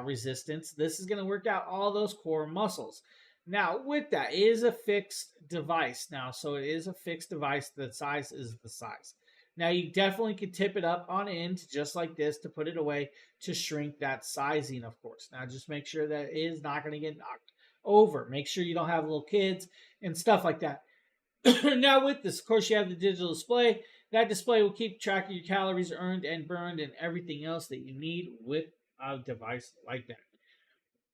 resistance. This is going to work out all those core muscles. Now, with that, it is a fixed device now. So it is a fixed device. The size is the size. Now, you definitely could tip it up on end, just like this, to put it away to shrink that sizing, of course. Now, just make sure that it is not going to get knocked over. Make sure you don't have little kids and stuff like that. Now, with this, of course, you have the digital display. That display will keep track of your calories earned and burned and everything else that you need with a device like that.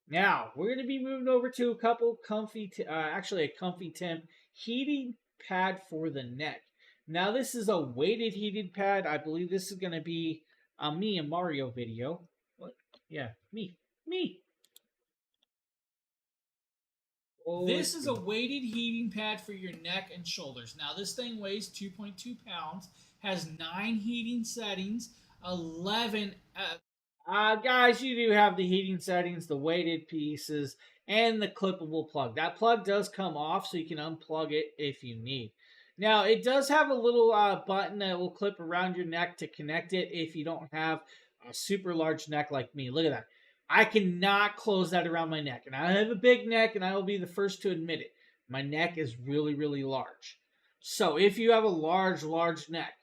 Now, we're going to be moving over to a couple comfy, actually a comfy temp heating pad for the neck. Now, this is a weighted heated pad. I believe this is going to be a me and Mario video. What? Yeah, me. This is a weighted heating pad for your neck and shoulders. Now, this thing weighs 2.2 pounds, has 9 heating settings, 11... guys, you do have the heating settings, the weighted pieces, and the clippable plug. That plug does come off, so you can unplug it if you need. Now, it does have a little button that will clip around your neck to connect it if you don't have a super large neck like me. Look at that. I cannot close that around my neck. And I have a big neck, and I will be the first to admit it. My neck is really, really large. So if you have a large neck,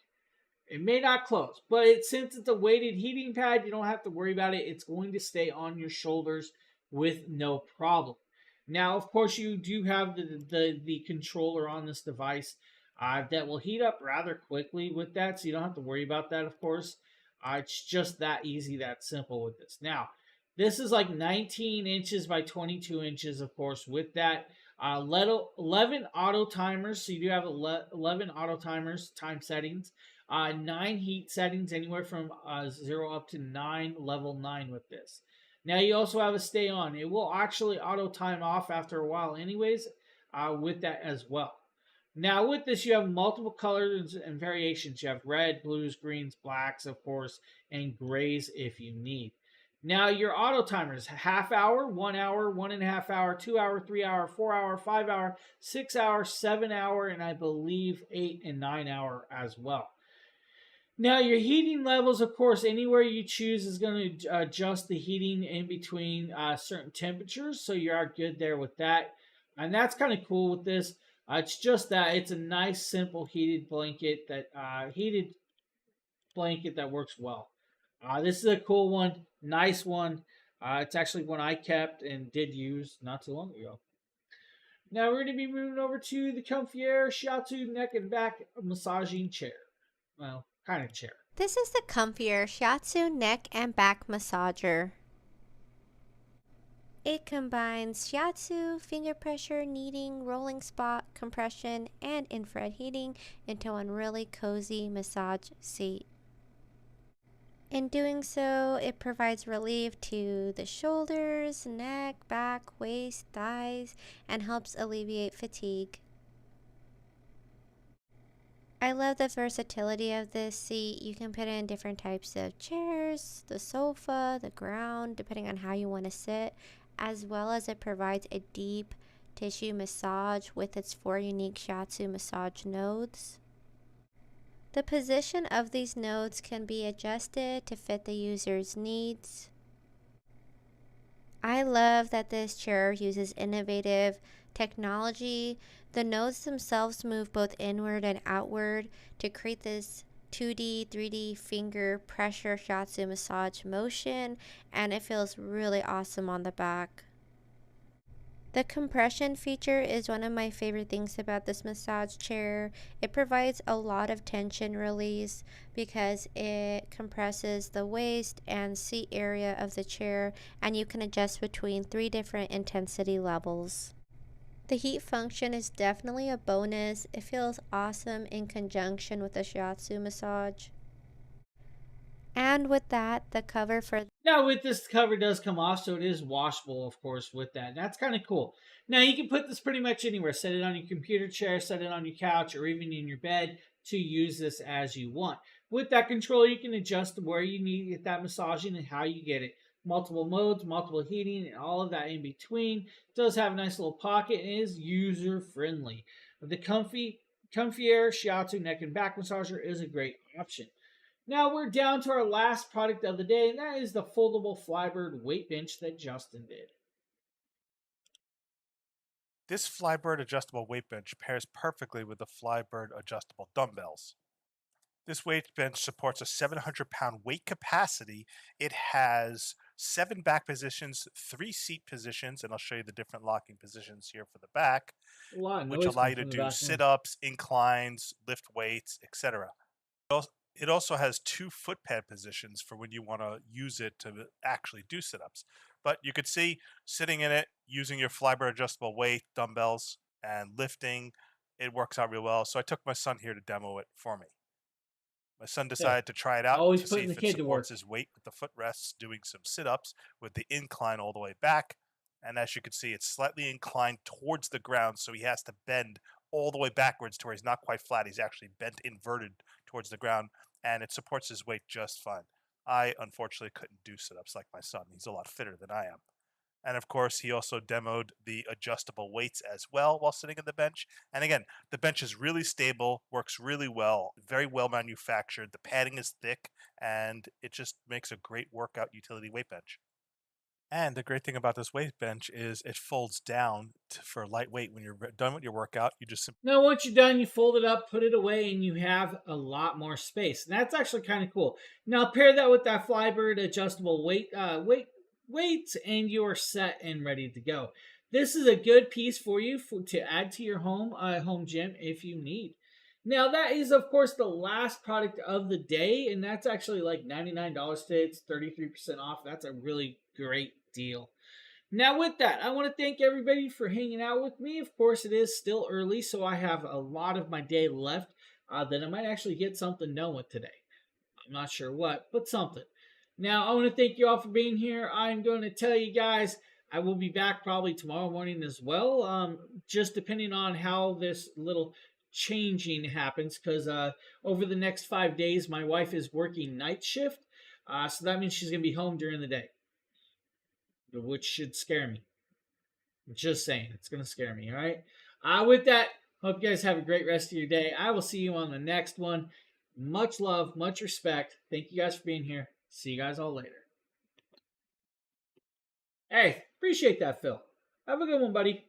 it may not close. But since it's a weighted heating pad, you don't have to worry about it. It's going to stay on your shoulders with no problem. Now, of course, you do have the controller on this device that will heat up rather quickly with that, so you don't have to worry about that, of course. It's just that easy, that simple with this. Now, this is like 19 inches by 22 inches, of course, with that. 11 auto timers, so you do have 11 auto timers, time settings. 9 heat settings, anywhere from 0 up to 9, level 9 with this. Now, you also have a stay on. It will actually auto time off after a while anyways, with that as well. Now, with this, you have multiple colors and variations. You have red, blues, greens, blacks, of course, and grays if you need. Now, your auto timers, half hour, 1 hour, 1.5 hour, 2 hour, 3 hour, 4 hour, 5 hour, 6 hour, 7 hour, and I believe 8 and 9 hour as well. Now, your heating levels, of course, anywhere you choose is going to adjust the heating in between certain temperatures, so you are good there with that. And that's kind of cool with this. It's just that it's a nice, simple heated blanket that works well. This is a cool one, nice one. It's actually one I kept and did use not too long ago. Now we're going to be moving over to the Comfyair Shiatsu neck and back massaging chair. Well, kind of chair. This is the Comfyair Shiatsu neck and back massager. It combines shiatsu, finger pressure, kneading, rolling spot, compression, and infrared heating into one really cozy massage seat. In doing so, it provides relief to the shoulders, neck, back, waist, thighs, and helps alleviate fatigue. I love the versatility of this seat. You can put it in different types of chairs, the sofa, the ground, depending on how you want to sit, as well as it provides a deep tissue massage with its 4 unique shiatsu massage nodes. The position of these nodes can be adjusted to fit the user's needs. I love that this chair uses innovative technology. The nodes themselves move both inward and outward to create this 2D, 3D finger pressure shiatsu massage motion, and it feels really awesome on the back. The compression feature is one of my favorite things about this massage chair. It provides a lot of tension release because it compresses the waist and seat area of the chair, and you can adjust between 3 different intensity levels. The heat function is definitely a bonus. It feels awesome in conjunction with the shiatsu massage. And with that, the cover for... Now, with this, the cover does come off, so it is washable, of course, with that. That's kind of cool. Now, you can put this pretty much anywhere. Set it on your computer chair, set it on your couch, or even in your bed to use this as you want. With that controller, you can adjust where you need to get that massaging and how you get it. Multiple modes, multiple heating, and all of that in between. It does have a nice little pocket and is user-friendly. The Comfyair Shiatsu neck and back massager is a great option. Now we're down to our last product of the day, and that is the foldable Flybird weight bench that Justin did. This Flybird adjustable weight bench pairs perfectly with the Flybird adjustable dumbbells. This weight bench supports a 700-pound weight capacity. It has 7 back positions, 3 seat positions, and I'll show you the different locking positions here for the back, which allow you to do sit-ups, inclines, lift weights, etc. It also has 2 foot pad positions for when you want to use it to actually do sit-ups. But you could see sitting in it, using your Flybird adjustable weight, dumbbells, and lifting, it works out real well. So I took my son here to demo it for me. My son decided to try it out to see if it supports his weight with the footrests, doing some sit-ups with the incline all the way back. And as you can see, it's slightly inclined towards the ground, so he has to bend all the way backwards to where he's not quite flat. He's actually bent inverted towards the ground, and it supports his weight just fine. I, unfortunately, couldn't do sit-ups like my son. He's a lot fitter than I am. And of course, he also demoed the adjustable weights as well while sitting on the bench. And again, the bench is really stable, works really well, very well manufactured. The padding is thick, and it just makes a great workout utility weight bench. And the great thing about this weight bench is it folds down for lightweight. When you're done with your workout, you just Now, once you're done, you fold it up, put it away, and you have a lot more space. And that's actually kind of cool. Now, pair that with that Flybird adjustable weights, and you're set and ready to go. This is a good piece for you to add to your home gym if you need. Now, that is, of course, the last product of the day, and that's actually like $99 today. It's 33% off. That's a really great deal. Now, with that, I want to thank everybody for hanging out with me. Of course, it is still early, so I have a lot of my day left that I might actually get something done with today. I'm not sure what, but something. Now, I want to thank you all for being here. I'm going to tell you guys I will be back probably tomorrow morning as well, just depending on how this little changing happens, because over the next 5 days, my wife is working night shift, so that means she's going to be home during the day, which should scare me. Just saying, it's going to scare me, all right? With that, hope you guys have a great rest of your day. I will see you on the next one. Much love, much respect. Thank you guys for being here. See you guys all later. Hey, appreciate that, Phil. Have a good one, buddy.